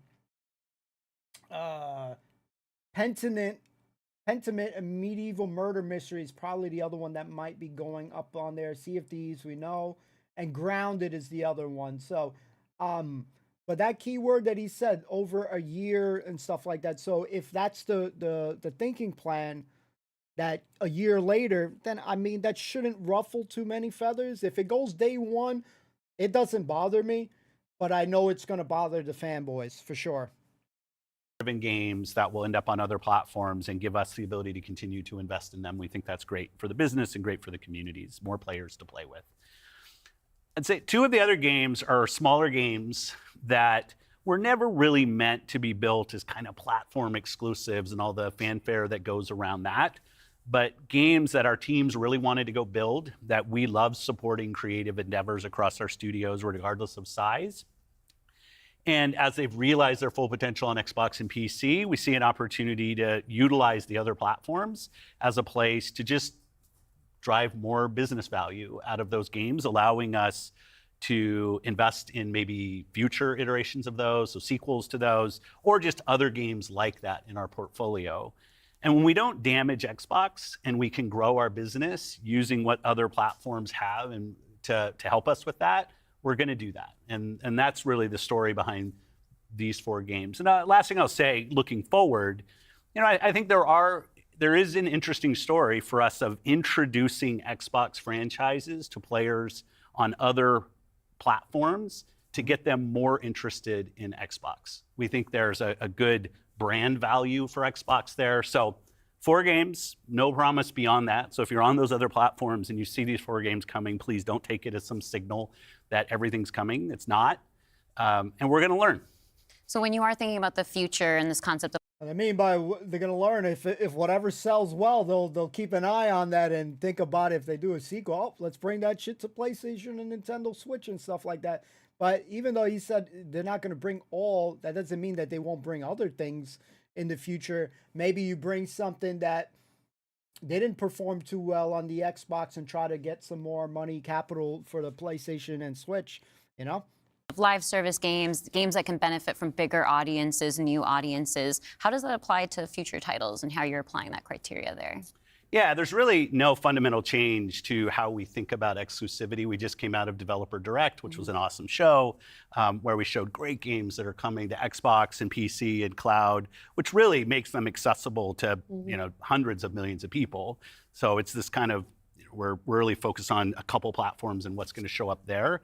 and Medieval Murder Mystery is probably the other one that might be going up on there. Sea of Thieves, we know. And Grounded is the other one. So, but that keyword that he said, over a year and stuff like that. So if that's the thinking plan, that a year later, then I mean, that shouldn't ruffle too many feathers. If it goes day one, it doesn't bother me, but I know it's going to bother the fanboys for sure. Games that will end up on other platforms and give us the ability to continue to invest in them. We think that's great for the business and great for the communities, more players to play with. I'd say 2 of the other games are smaller games that were never really meant to be built as kind of platform exclusives and all the fanfare that goes around that. But games that our teams really wanted to go build, that we love supporting creative endeavors across our studios, regardless of size. And as they've realized their full potential on Xbox and PC, we see an opportunity to utilize the other platforms as a place to just drive more business value out of those games, allowing us to invest in maybe future iterations of those, so sequels to those, or just other games like that in our portfolio. And when we don't damage Xbox and we can grow our business using what other platforms have and to help us with that, we're going to do that. And that's really the story behind these 4 games. And last thing I'll say, looking forward, I think there is an interesting story for us of introducing Xbox franchises to players on other platforms to get them more interested in Xbox. We think there's a good brand value for Xbox there. So 4 games, no promise beyond that. So if you're on those other platforms and you see these 4 games coming, please don't take it as some signal that everything's coming. It's not. And we're going to learn. So when you are thinking about the future and this concept of, What I mean by they're going to learn, if whatever sells well, they'll keep an eye on that and think about if they do a sequel, oh, let's bring that shit to PlayStation and Nintendo Switch and stuff like that. But even though he said they're not going to bring all, that doesn't mean that they won't bring other things in the future. Maybe you bring something that didn't perform too well on the Xbox and try to get some more money capital for the PlayStation and Switch, live service games, games that can benefit from bigger audiences, new audiences. How does that apply to future titles and how you're applying that criteria there? Yeah, there's really no fundamental change to how we think about exclusivity. We just came out of Developer Direct, which was an awesome show, where we showed great games that are coming to Xbox and PC and cloud, which really makes them accessible to hundreds of millions of people. So it's this kind of, we're really focused on a couple platforms and what's going to show up there.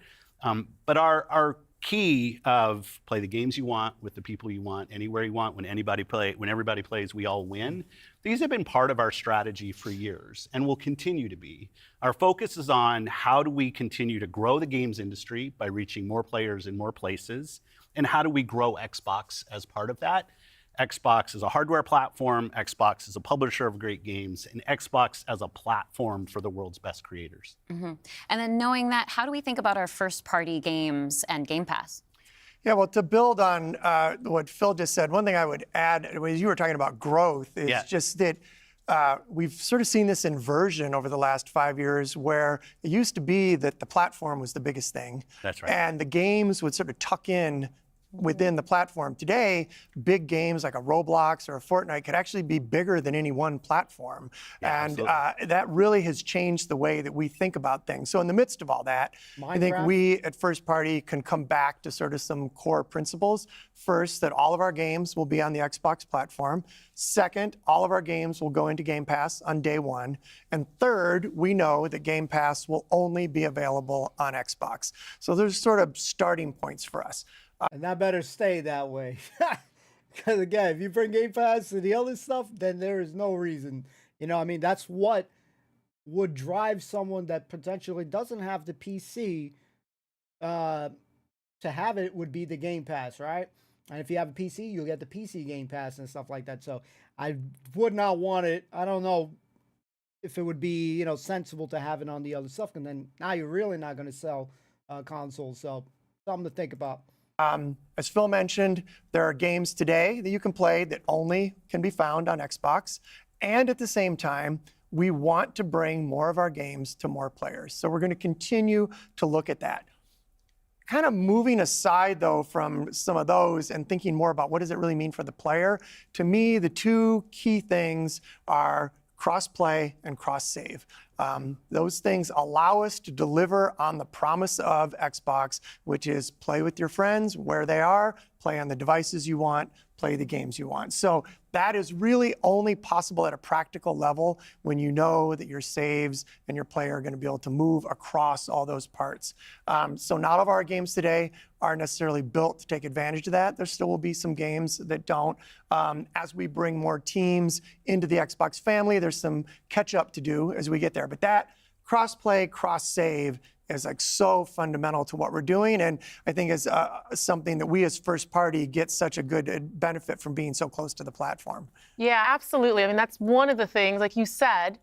But our key of play the games you want with the people you want, anywhere you want, when everybody plays, we all win. These have been part of our strategy for years and will continue to be. Our focus is on how do we continue to grow the games industry by reaching more players in more places, and how do we grow Xbox as part of that. Xbox is a hardware platform, Xbox is a publisher of great games, and Xbox as a platform for the world's best creators. And then knowing that, how do we think about our first-party games and Game Pass? Yeah, well, to build on what Phil just said, one thing I would add, as you were talking about growth, is just that we've sort of seen this inversion over the last 5 years where it used to be that the platform was the biggest thing. That's right. And the games would sort of tuck in within the platform. Today, big games like a Roblox or a Fortnite could actually be bigger than any one platform. Yeah, and that really has changed the way that we think about things. So in the midst of all that, I think we at First Party can come back to sort of some core principles. First, that all of our games will be on the Xbox platform. Second, all of our games will go into Game Pass on day one. And third, we know that Game Pass will only be available on Xbox. So there's sort of starting points for us. And that better stay that way. Because again, if you bring Game Pass to the other stuff, then there is no reason. That's what would drive someone that potentially doesn't have the PC to have it, would be the Game Pass, right? And if you have a PC, you'll get the PC Game Pass and stuff like that. So I would not want it. I don't know if it would be, you know, sensible to have it on the other stuff. And then now you're really not going to sell consoles. So something to think about. As Phil mentioned, there are games today that you can play that only can be found on Xbox. And at the same time, we want to bring more of our games to more players. So we're going to continue to look at that. Kind of moving aside, though, from some of those and thinking more about what does it really mean for the player, to me, the two key things are cross-play and cross-save. Those things allow us to deliver on the promise of Xbox, which is play with your friends where they are, play on the devices you want, play the games you want. So that is really only possible at a practical level when you know that your saves and your player are going to be able to move across all those parts. So not all of our games today are necessarily built to take advantage of that. There still will be some games that don't. As we bring more teams into the Xbox family, there's some catch up to do as we get there. But that cross-play, cross-save is like so fundamental to what we're doing, and I think is something that we as first party get such a good benefit from being so close to the platform. Yeah, absolutely. I mean, that's one of the things, like you said,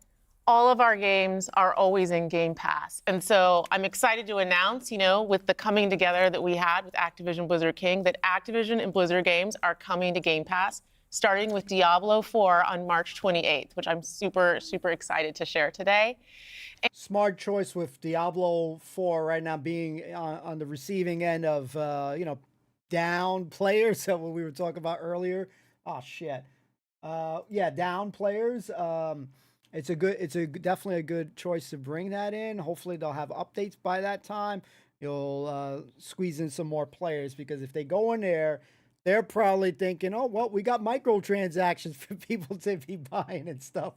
all of our games are always in Game Pass. And so I'm excited to announce, you know, with the coming together that we had with Activision Blizzard King, that Activision and Blizzard games are coming to Game Pass, starting with Diablo 4 on March 28th, which I'm super, super excited to share today. Smart choice with Diablo 4 right now being on the receiving end of, you know, down players that we were talking about earlier. Oh, shit. Yeah, down players. It's definitely a good choice to bring that in. Hopefully they'll have updates by that time. You'll squeeze in some more players, because if they go in there, they're probably thinking, oh, well, we got microtransactions for people to be buying and stuff.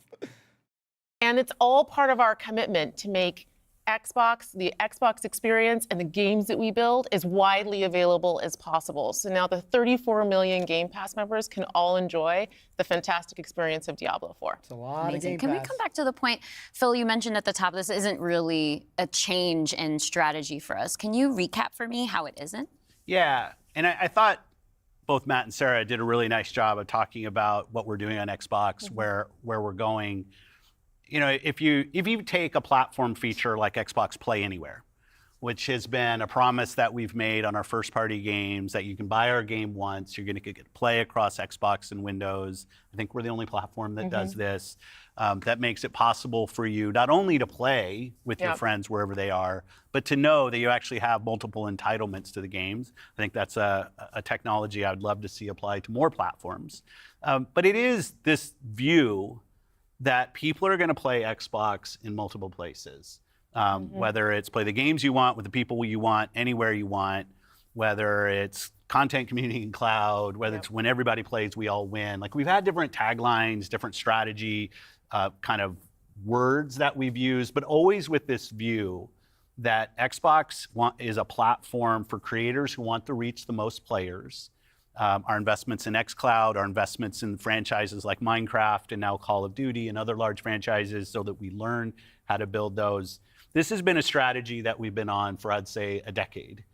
And it's all part of our commitment to make Xbox, the Xbox experience, and the games that we build as widely available as possible. So now the 34 million Game Pass members can all enjoy the fantastic experience of Diablo 4. It's a lot Amazing. of Game Can Pass. we come back to the point, Phil, you mentioned at the top, this isn't really a change in strategy for us. Can you recap for me how it isn't? Yeah, and I thought both Matt and Sarah did a really nice job of talking about what we're doing on Xbox, where we're going. You know, if you take a platform feature like Xbox Play Anywhere, which has been a promise that we've made on our first-party games, that you can buy our game once, you're going to get play across Xbox and Windows. I think we're the only platform that does this. That makes it possible for you not only to play with your friends wherever they are, but to know that you actually have multiple entitlements to the games. I think that's a technology I would love to see applied to more platforms. But it is this view that people are going to play Xbox in multiple places. Whether it's play the games you want with the people you want, anywhere you want, whether it's content, community, and cloud, whether it's when everybody plays, we all win. Like, we've had different taglines, different strategy, kind of words that we've used, but always with this view that Xbox is a platform for creators who want to reach the most players. Our investments in xCloud, our investments in franchises like Minecraft and now Call of Duty and other large franchises, so that we learn how to build those. This has been a strategy that we've been on for, I'd say, a decade.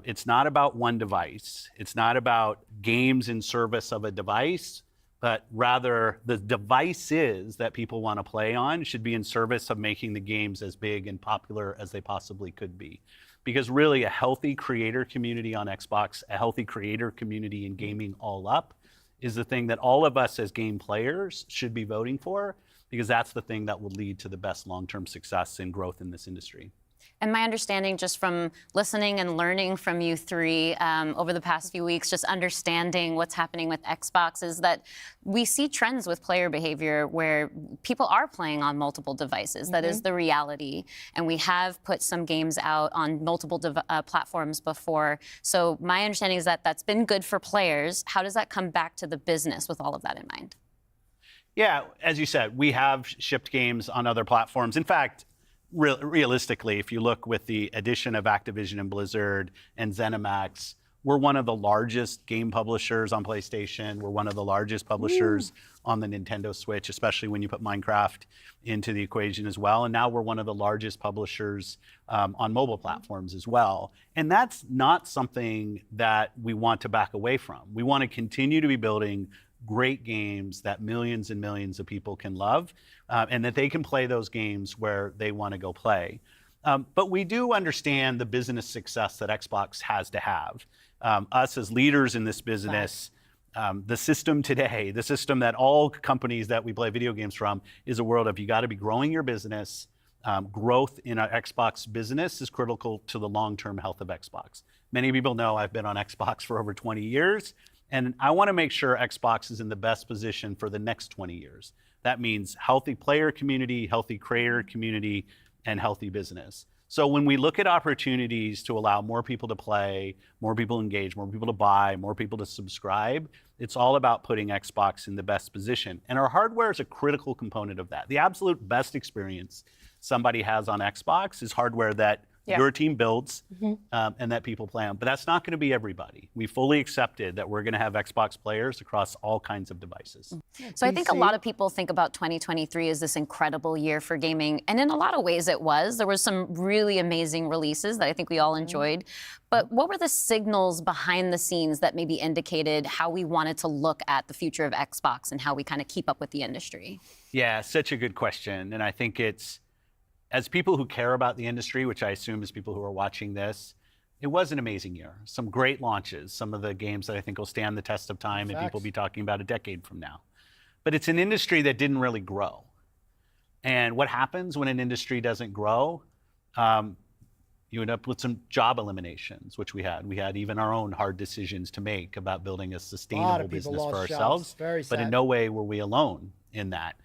It's not about one device. It's not about games in service of a device, but rather the devices that people want to play on should be in service of making the games as big and popular as they possibly could be. Because really, a healthy creator community on Xbox, a healthy creator community in gaming all up, is the thing that all of us as game players should be voting for, because that's the thing that will lead to the best long-term success and growth in this industry. And my understanding, just from listening and learning from you three over the past few weeks, just understanding what's happening with Xbox, is that we see trends with player behavior where people are playing on multiple devices. That is the reality. And we have put some games out on multiple platforms before. So my understanding is that that's been good for players. How does that come back to the business with all of that in mind? Yeah, as you said, we have shipped games on other platforms. In fact, realistically, if you look with the addition of Activision and Blizzard and ZeniMax, we're one of the largest game publishers on PlayStation. We're one of the largest publishers on the Nintendo Switch, especially when you put Minecraft into the equation as well. And now we're one of the largest publishers on mobile platforms as well. And that's not something that we want to back away from. We want to continue to be building great games that millions and millions of people can love, and that they can play those games where they want to go play. But we do understand the business success that Xbox has to have. Us as leaders in this business, the system today, the system that all companies that we play video games from, is a world of you got to be growing your business. Growth in our Xbox business is critical to the long-term health of Xbox. Many people know I've been on Xbox for over 20 years, and I want to make sure Xbox is in the best position for the next 20 years. That means healthy player community, healthy creator community, and healthy business. So when we look at opportunities to allow more people to play, more people to engage, more people to buy, more people to subscribe, it's all about putting Xbox in the best position. And our hardware is a critical component of that. The absolute best experience somebody has on Xbox is hardware that your team builds and that people play on. But that's not going to be everybody. We fully accepted that we're going to have Xbox players across all kinds of devices. So I think a lot of people think about 2023 as this incredible year for gaming. And in a lot of ways it was. There was some really amazing releases that I think we all enjoyed. But what were the signals behind the scenes that maybe indicated how we wanted to look at the future of Xbox and how we kind of keep up with the industry? Yeah, such a good question. And I think it's, as people who care about the industry, which I assume is people who are watching this, it was an amazing year. Some great launches, some of the games that I think will stand the test of time and people will be talking about a decade from now. But it's an industry that didn't really grow. And what happens when an industry doesn't grow? You end up with some job eliminations, which we had. We had even our own hard decisions to make about building a sustainable business for ourselves. But in no way were we alone in that.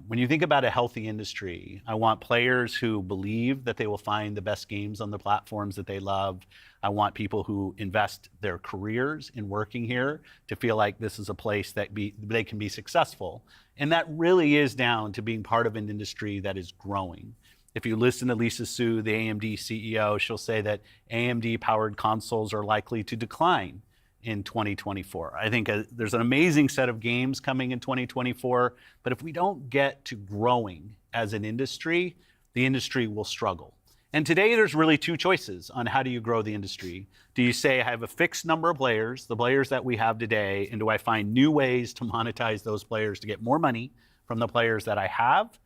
When you think about a healthy industry, I want players who believe that they will find the best games on the platforms that they love. I want people who invest their careers in working here to feel like this is a place that they can be successful. And that really is down to being part of an industry that is growing. If you listen to Lisa Su, the AMD CEO, she'll say that AMD-powered consoles are likely to decline in 2024. I think there's an amazing set of games coming in 2024, but if we don't get to growing as an industry, the industry will struggle. And today there's really two choices on how do you grow the industry. Do you say I have a fixed number of players, the players that we have today, and do I find new ways to monetize those players to get more money from the players that I have?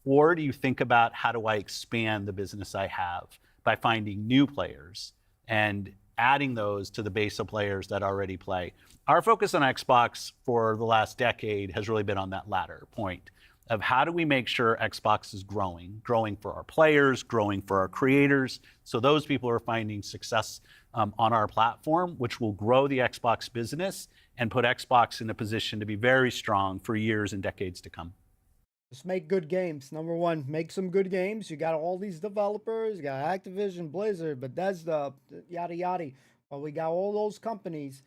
Or do you think about how do I expand the business I have by finding new players and adding those to the base of players that already play? Our focus on Xbox for the last decade has really been on that latter point of how do we make sure Xbox is growing for our players, growing for our creators, so those people are finding success on our platform, which will grow the Xbox business and put Xbox in a position to be very strong for years and decades to come. Just make good games. Number one, make some good games. You got all these developers. You got Activision, Blizzard, Bethesda, yada, yada. Well, we got all those companies.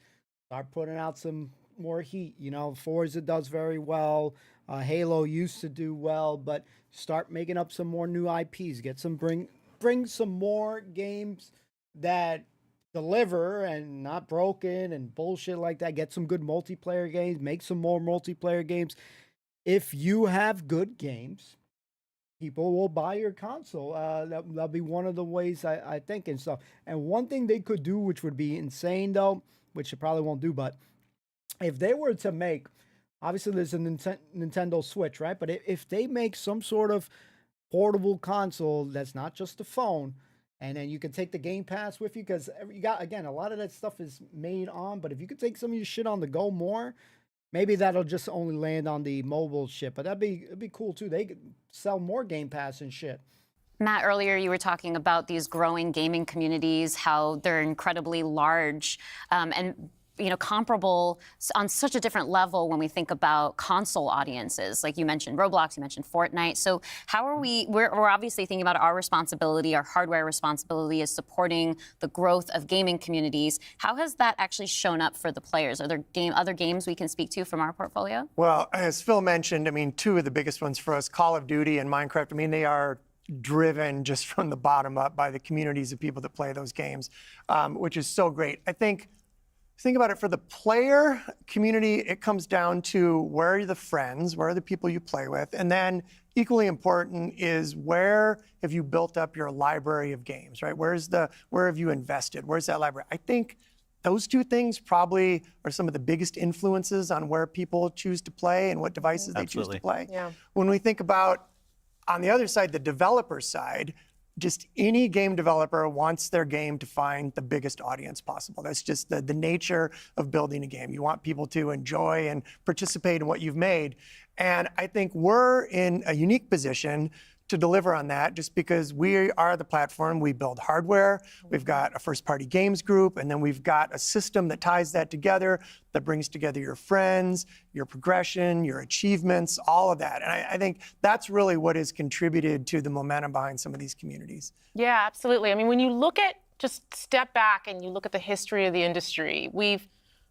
Start putting out some more heat. You know, Forza does very well. Halo used to do well, but start making up some more new IPs. Get some, bring some more games that deliver and not broken and bullshit like that. Get some good multiplayer games. Make some more multiplayer games. If you have good games, people will buy your console. That'll be one of the ways I think and stuff. And one thing they could do, which would be insane though, which you probably won't do, but if they were to make, obviously there's a Nintendo Switch, right? But if they make some sort of portable console that's not just a phone, and then you can take the Game Pass with you, because you got, again, a lot of that stuff is made on, but if you could take some of your shit on the go more, maybe that'll just only land on the mobile shit, but it'd be cool too. They could sell more Game Pass and shit. Matt, earlier you were talking about these growing gaming communities, how they're incredibly large and comparable on such a different level when we think about console audiences. Like you mentioned Roblox, you mentioned Fortnite. So how are we're obviously thinking about our responsibility, our hardware responsibility is supporting the growth of gaming communities. How has that actually shown up for the players? Are there other games we can speak to from our portfolio? Well, as Phil mentioned, I mean, two of the biggest ones for us, Call of Duty and Minecraft, I mean, they are driven just from the bottom up by the communities of people that play those games, which is so great. I think about it, for the player community, it comes down to where are the friends, where are the people you play with, and then equally important is where have you built up your library of games, right? Where have you invested? Where's that library? I think those two things probably are some of the biggest influences on where people choose to play and what devices they choose to play. Yeah. When we think about, on the other side, the developer side, just any game developer wants their game to find the biggest audience possible. That's just the nature of building a game. You want people to enjoy and participate in what you've made. And I think we're in a unique position to deliver on that just because we are the platform. We build hardware, we've got a first-party games group, and then we've got a system that ties that together, that brings together your friends, your progression, your achievements, all of that. And I think that's really what has contributed to the momentum behind some of these communities. Yeah, absolutely. I mean, when you look at, just step back and you look at the history of the industry, we've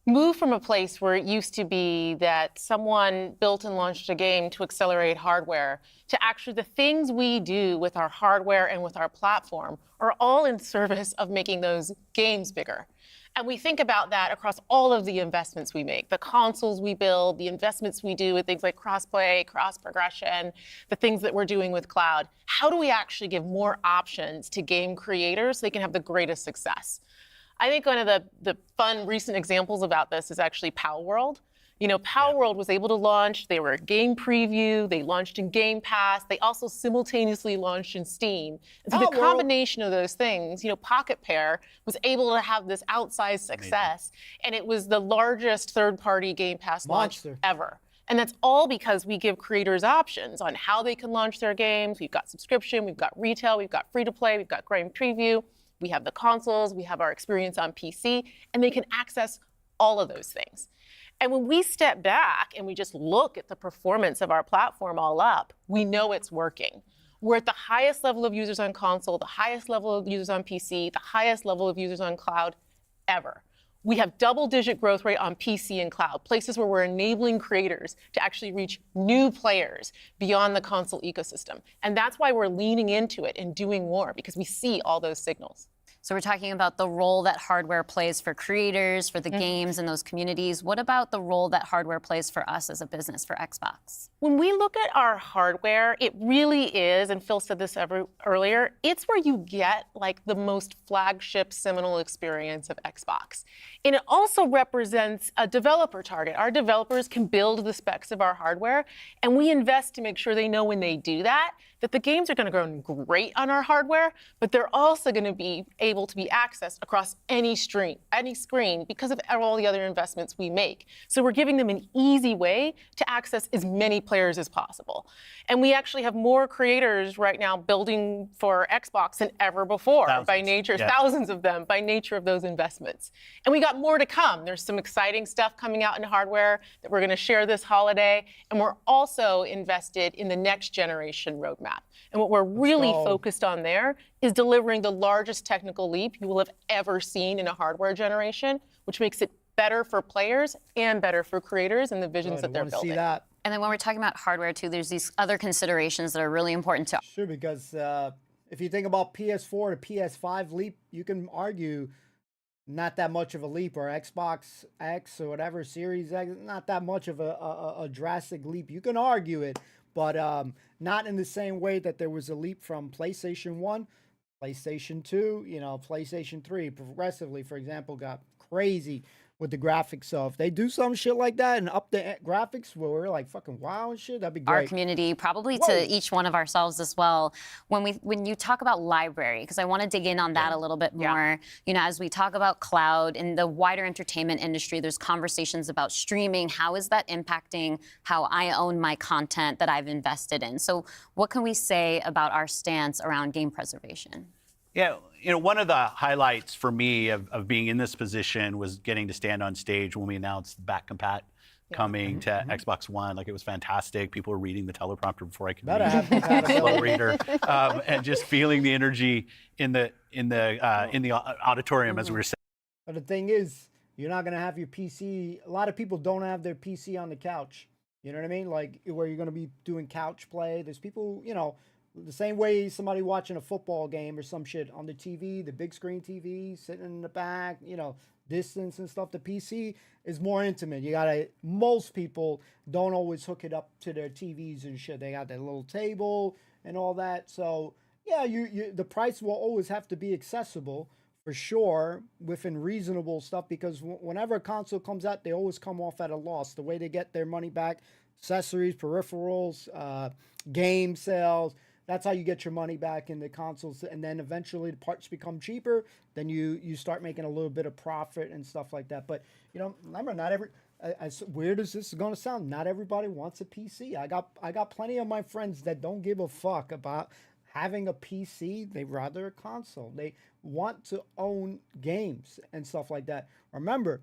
moved from a place where it used to be that someone built and launched a game to accelerate hardware to actually the things we do with our hardware and with our platform are all in service of making those games bigger. And we think about that across all of the investments we make, the consoles we build, the investments we do with things like cross-play, cross-progression, the things that we're doing with cloud. How do we actually give more options to game creators so they can have the greatest success? I think one of the fun recent examples about this is actually Palworld. You know, Palworld was able to launch, they were a game preview, they launched in Game Pass, they also simultaneously launched in Steam. And so the combination of those things, you know, Pocket Pair was able to have this outsized success, and it was the largest third-party Game Pass launch ever. And that's all because we give creators options on how they can launch their games. We've got subscription, we've got retail, we've got free-to-play, we've got game preview. We have the consoles, we have our experience on PC, and they can access all of those things. And when we step back and we just look at the performance of our platform all up, we know it's working. We're at the highest level of users on console, the highest level of users on PC, the highest level of users on cloud ever. We have double-digit growth rate on PC and cloud, places where we're enabling creators to actually reach new players beyond the console ecosystem. And that's why we're leaning into it and doing more, because we see all those signals. So we're talking about the role that hardware plays for creators, for the games and those communities. What about the role that hardware plays for us as a business, for Xbox? When we look at our hardware, it really is, and Phil said this earlier, it's where you get like the most flagship seminal experience of Xbox. And it also represents a developer target. Our developers can build the specs of our hardware, and we invest to make sure they know when they do that, that the games are going to run great on our hardware, but they're also going to be able to be accessed across any screen because of all the other investments we make. So we're giving them an easy way to access as many players as possible. And we actually have more creators right now building for Xbox than ever before by nature, thousands of them by nature of those investments. And we got more to come. There's some exciting stuff coming out in hardware that we're going to share this holiday. And we're also invested in the next generation roadmap. And what we're really focused on there is delivering the largest technical leap you will have ever seen in a hardware generation, which makes it better for players and better for creators and the visions that they're building. See that. And then when we're talking about hardware too, there's these other considerations that are really important to. Sure, because if you think about PS4 to PS5 leap, you can argue not that much of a leap, or Xbox X or whatever, Series X, not that much of a drastic leap. You can argue it, but not in the same way that there was a leap from PlayStation 1, PlayStation 2, you know, PlayStation 3, progressively, for example, got crazy with the graphics. So if they do some shit like that and up the graphics where we're like fucking wow and shit, that'd be great. Our community, probably to each one of ourselves as well. When you talk about library, because I want to dig in on that a little bit more. You know, as we talk about cloud in the wider entertainment industry, there's conversations about streaming. How is that impacting how I own my content that I've invested in? So what can we say about our stance around game preservation? Yeah, you know, one of the highlights for me of being in this position was getting to stand on stage when we announced back compat coming to Xbox One. Like, it was fantastic. People were reading the teleprompter before I could read. I'm a slow reader, and just feeling the energy in the auditorium as we were saying. But the thing is, you're not gonna have your PC. A lot of people don't have their PC on the couch. You know what I mean? Like, where you're gonna be doing couch play. There's people, you know, the same way somebody watching a football game or some shit on the TV, the big screen TV, sitting in the back, you know, distance and stuff. The PC is more intimate. Most people don't always hook it up to their TVs and shit. They got their little table and all that. So yeah, the price will always have to be accessible for sure within reasonable stuff, because whenever a console comes out, they always come off at a loss. The way they get their money back, accessories, peripherals, game sales, that's how you get your money back in the consoles. And then eventually the parts become cheaper. Then you start making a little bit of profit and stuff like that. But, remember, not every, as weird as this is going to sound, not everybody wants a PC. I got plenty of my friends that don't give a fuck about having a PC. They rather a console. They want to own games and stuff like that. Remember,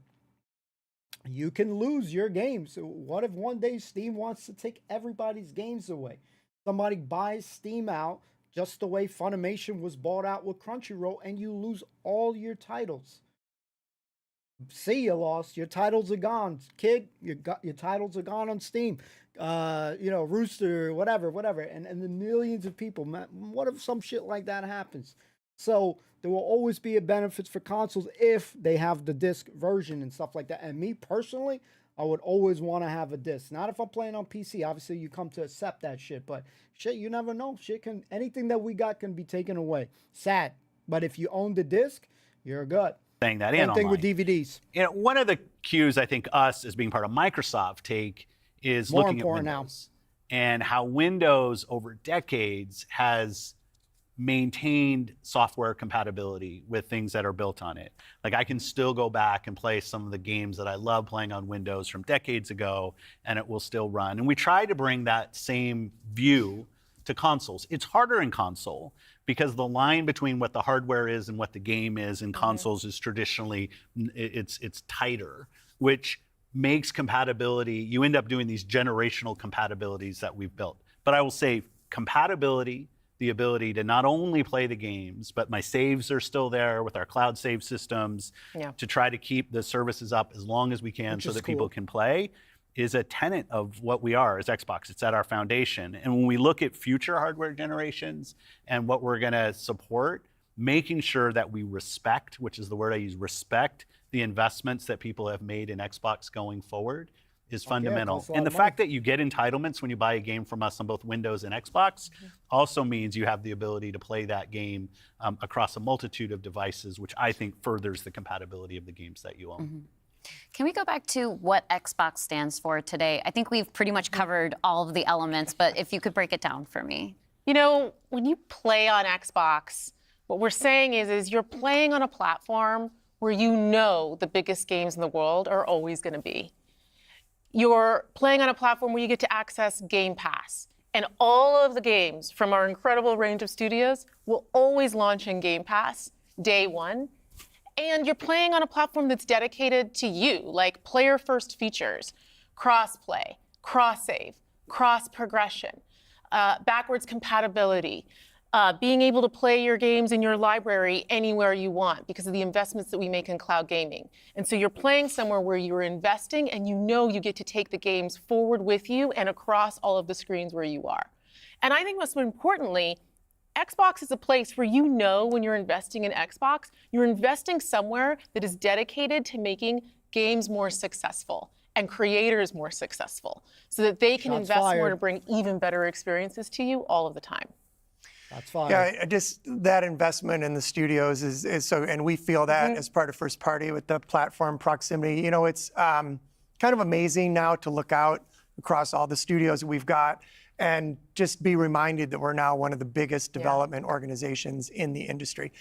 you can lose your games. What if one day Steam wants to take everybody's games away? Somebody buys Steam out just the way Funimation was bought out with Crunchyroll, and you lose all your titles. See, you lost. Your titles are gone, kid. Your titles are gone on Steam. Rooster, whatever. And the millions of people. What if some shit like that happens? So there will always be a benefit for consoles if they have the disc version and stuff like that. And me personally, I would always want to have a disc. Not if I'm playing on PC. Obviously, you come to accept that shit. But shit, you never know. Anything that we got can be taken away. Sad. But if you own the disc, you're good. Saying that Same in thing online. with DVDs. One of the cues I think us as being part of Microsoft take is More looking at important Windows and how Windows over decades has maintained software compatibility with things that are built on it. Like I can still go back and play some of the games that I love playing on Windows from decades ago, and it will still run. And we try to bring that same view to consoles. It's harder in console because the line between what the hardware is and what the game is in consoles is traditionally, it's tighter, which makes compatibility, you end up doing these generational compatibilities that we've built. But I will say compatibility, the ability to not only play the games, but my saves are still there with our cloud save systems to try to keep the services up as long as we can so that people can play, is a tenet of what we are as Xbox. It's at our foundation. And when we look at future hardware generations and what we're gonna support, making sure that we respect, which is the word I use, respect the investments that people have made in Xbox going forward is fundamental. And the fact that you get entitlements when you buy a game from us on both Windows and Xbox also means you have the ability to play that game across a multitude of devices, which I think furthers the compatibility of the games that you own. Can we go back to what Xbox stands for today? I think we've pretty much covered all of the elements, but if you could break it down for me. When you play on Xbox, what we're saying is you're playing on a platform where the biggest games in the world are always going to be. You're playing on a platform where you get to access Game Pass. And all of the games from our incredible range of studios will always launch in Game Pass day one. And you're playing on a platform that's dedicated to you, like player-first features, cross-play, cross-save, cross-progression, backwards compatibility, being able to play your games in your library anywhere you want because of the investments that we make in cloud gaming. And so you're playing somewhere where you're investing and you get to take the games forward with you and across all of the screens where you are. And I think most importantly, Xbox is a place where when you're investing in Xbox, you're investing somewhere that is dedicated to making games more successful and creators more successful so that they can invest more to bring even better experiences to you all of the time. That's fine. Yeah, just that investment in the studios is so, and we feel that as part of first party with the platform proximity. It's kind of amazing now to look out across all the studios that we've got and just be reminded that we're now one of the biggest development organizations in the industry.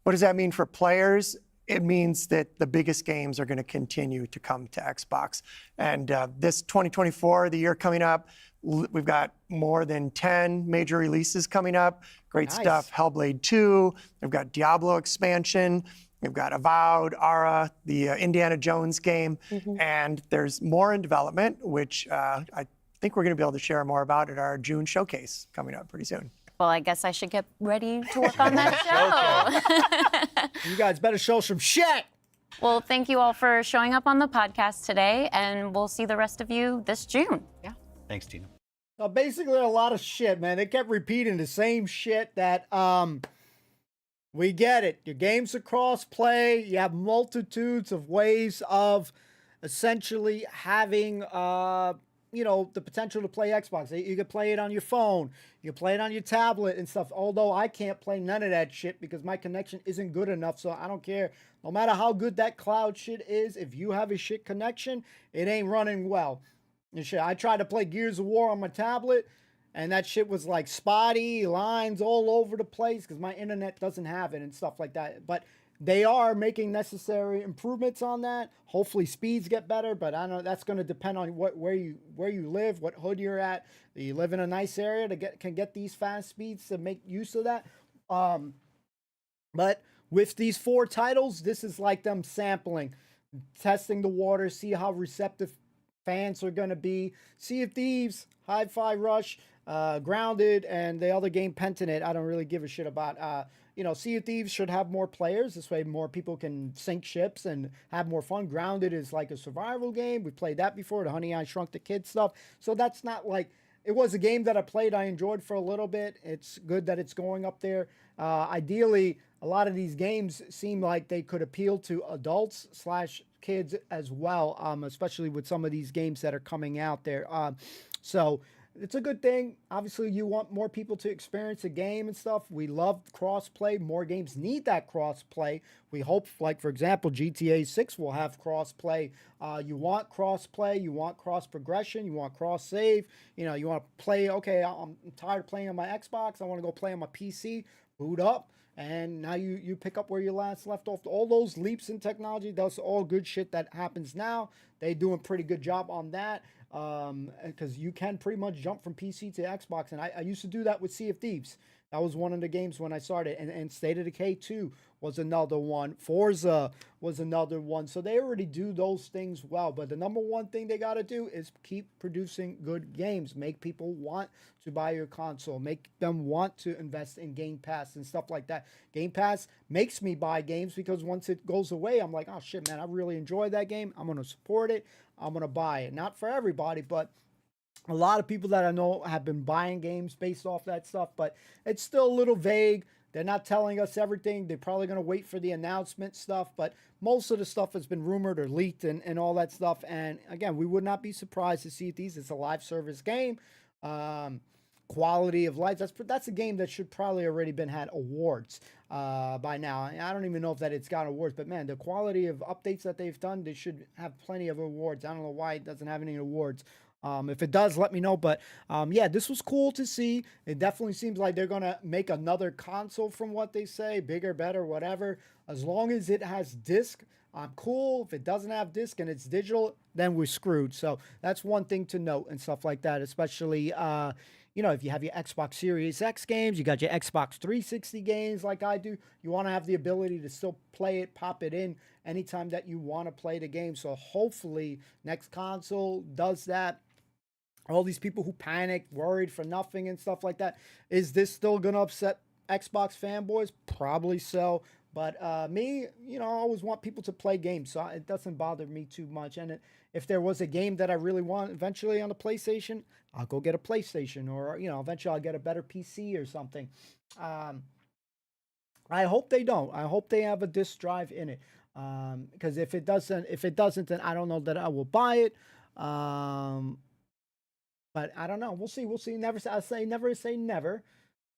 What does that mean for players? It means that the biggest games are going to continue to come to Xbox. And this 2024, the year coming up, we've got more than 10 major releases coming up. Great stuff. Hellblade 2. We've got Diablo expansion. We've got Avowed, Ara, the Indiana Jones game. And there's more in development, which I think we're going to be able to share more about at our June showcase coming up pretty soon. Well, I guess I should get ready to work on that show. You guys better show some shit. Well, thank you all for showing up on the podcast today, and we'll see the rest of you this June. Yeah. Thanks, Tina. So basically a lot of shit, man. They kept repeating the same shit that we get it. Your games are cross-play. You have multitudes of ways of essentially having the potential to play Xbox. You could play it on your phone, you can play it on your tablet and stuff. Although I can't play none of that shit because my connection isn't good enough. So I don't care. No matter how good that cloud shit is, if you have a shit connection, it ain't running well. And shit, I tried to play Gears of War on my tablet, and that shit was like spotty, lines all over the place because my internet doesn't have it and stuff like that. But they are making necessary improvements on that. Hopefully speeds get better, but I know that's going to depend on where you live, what hood you're at. Do you live in a nice area to can get these fast speeds to make use of that? But with these 4 titles, this is like them sampling, testing the water, see how receptive fans are going to be. Sea of Thieves, Hi-Fi Rush, Grounded, and the other game, Pentiment, I don't really give a shit about. Sea of Thieves should have more players. This way more people can sink ships and have more fun. Grounded is like a survival game. We played that before, the Honey I Shrunk the Kid stuff. So that's not like, it was a game that I played, I enjoyed for a little bit. It's good that it's going up there. Ideally, a lot of these games seem like they could appeal to adults / kids as well, especially with some of these games that are coming out there. So it's a good thing. Obviously, you want more people to experience a game and stuff. We love cross-play. More games need that cross-play. We hope, like, for example, GTA 6 will have cross-play. You want cross-play. You want cross-progression. You want cross-save. You want to play, okay, I'm tired of playing on my Xbox. I want to go play on my PC. Boot up. And now you pick up where you last left off. All those leaps in technology, that's all good shit that happens now. They do a pretty good job on that. Because you can pretty much jump from PC to Xbox, and I used to do that with Sea of Thieves. That was one of the games when I started, and State of Decay 2 was another one. Forza was another one. So they already do those things well, but the number one thing they got to do is keep producing good games. Make people want to buy your console. Make them want to invest in Game Pass and stuff like that. Game Pass makes me buy games because once it goes away, I'm like, oh shit, man, I really enjoyed that game. I'm going to support it. I'm going to buy it. Not for everybody, but a lot of people that I know have been buying games based off that stuff, but it's still a little vague. They're not telling us everything. They're probably going to wait for the announcement stuff, but most of the stuff has been rumored or leaked and all that stuff. And again, we would not be surprised to see these. It's a live service game. Quality of life. That's a game that should probably already been had awards by now. I don't even know if that it's got awards, but man, the quality of updates that they've done, they should have plenty of awards. I don't know why it doesn't have any awards. If it does, let me know. But yeah, this was cool to see. It definitely seems like they're gonna make another console from what they say, bigger, better, whatever. As long as it has disc, I'm cool. If it doesn't have disc and it's digital, then we're screwed. So that's one thing to note and stuff like that, especially if you have your Xbox Series X games, you got your Xbox 360 games like I do, you want to have the ability to still play it, pop it in anytime that you want to play the game. So hopefully next console does that. All these people who panicked, worried for nothing and stuff like that. Is this still going to upset Xbox fanboys? Probably so. But me, I always want people to play games, so it doesn't bother me too much. And if there was a game that I really want eventually on the PlayStation, I'll go get a PlayStation, or eventually I'll get a better PC or something. I hope they don't. I hope they have a disc drive in it, because if it doesn't, then I don't know that I will buy it. But I don't know. We'll see. Never say never.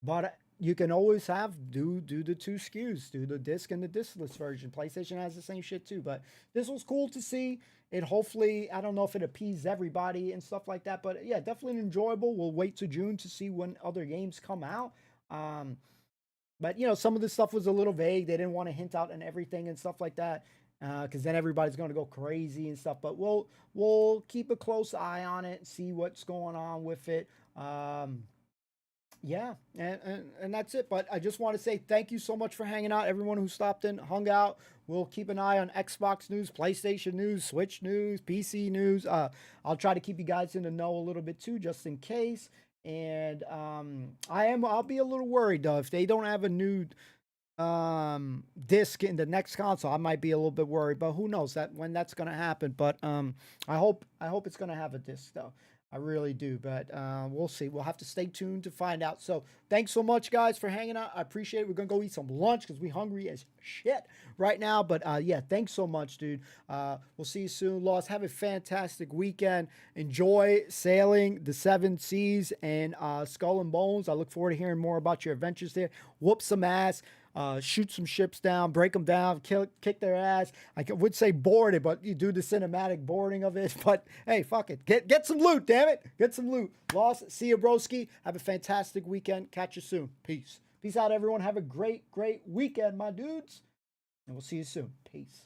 But you can always do the 2 SKUs, do the disc and the discless version. PlayStation has the same shit too. But this was cool to see. It hopefully, I don't know if it appeases everybody and stuff like that. But yeah, definitely enjoyable. We'll wait to June to see when other games come out. But some of the stuff was a little vague. They didn't want to hint out on everything and stuff like that. Because then everybody's going to go crazy and stuff. But we'll keep a close eye on it and see what's going on with it. Yeah, and that's it. But I just want to say thank you so much for hanging out. Everyone who stopped in, hung out. We'll keep an eye on Xbox news, PlayStation news, Switch news, PC news. I'll try to keep you guys in the know a little bit too, just in case. And I'll be a little worried though if they don't have a new disc in the next console. I might be a little bit worried, but who knows when that's gonna happen. But I hope it's gonna have a disc though. I really do, but we'll see. We'll have to stay tuned to find out. So thanks so much, guys, for hanging out. I appreciate it. We're going to go eat some lunch because we're hungry as shit right now. But yeah, thanks so much, dude. We'll see you soon. Lost, have a fantastic weekend. Enjoy sailing the 7 seas and Skull and Bones. I look forward to hearing more about your adventures there. Whoop some ass. Shoot some ships down, break them down, kick their ass. I would say board it, but you do the cinematic boarding of it. But hey, fuck it. Get some loot, damn it. Get some loot. Lost, see you, broski. Have a fantastic weekend. Catch you soon. Peace. Peace out, everyone. Have a great, great weekend, my dudes. And we'll see you soon. Peace.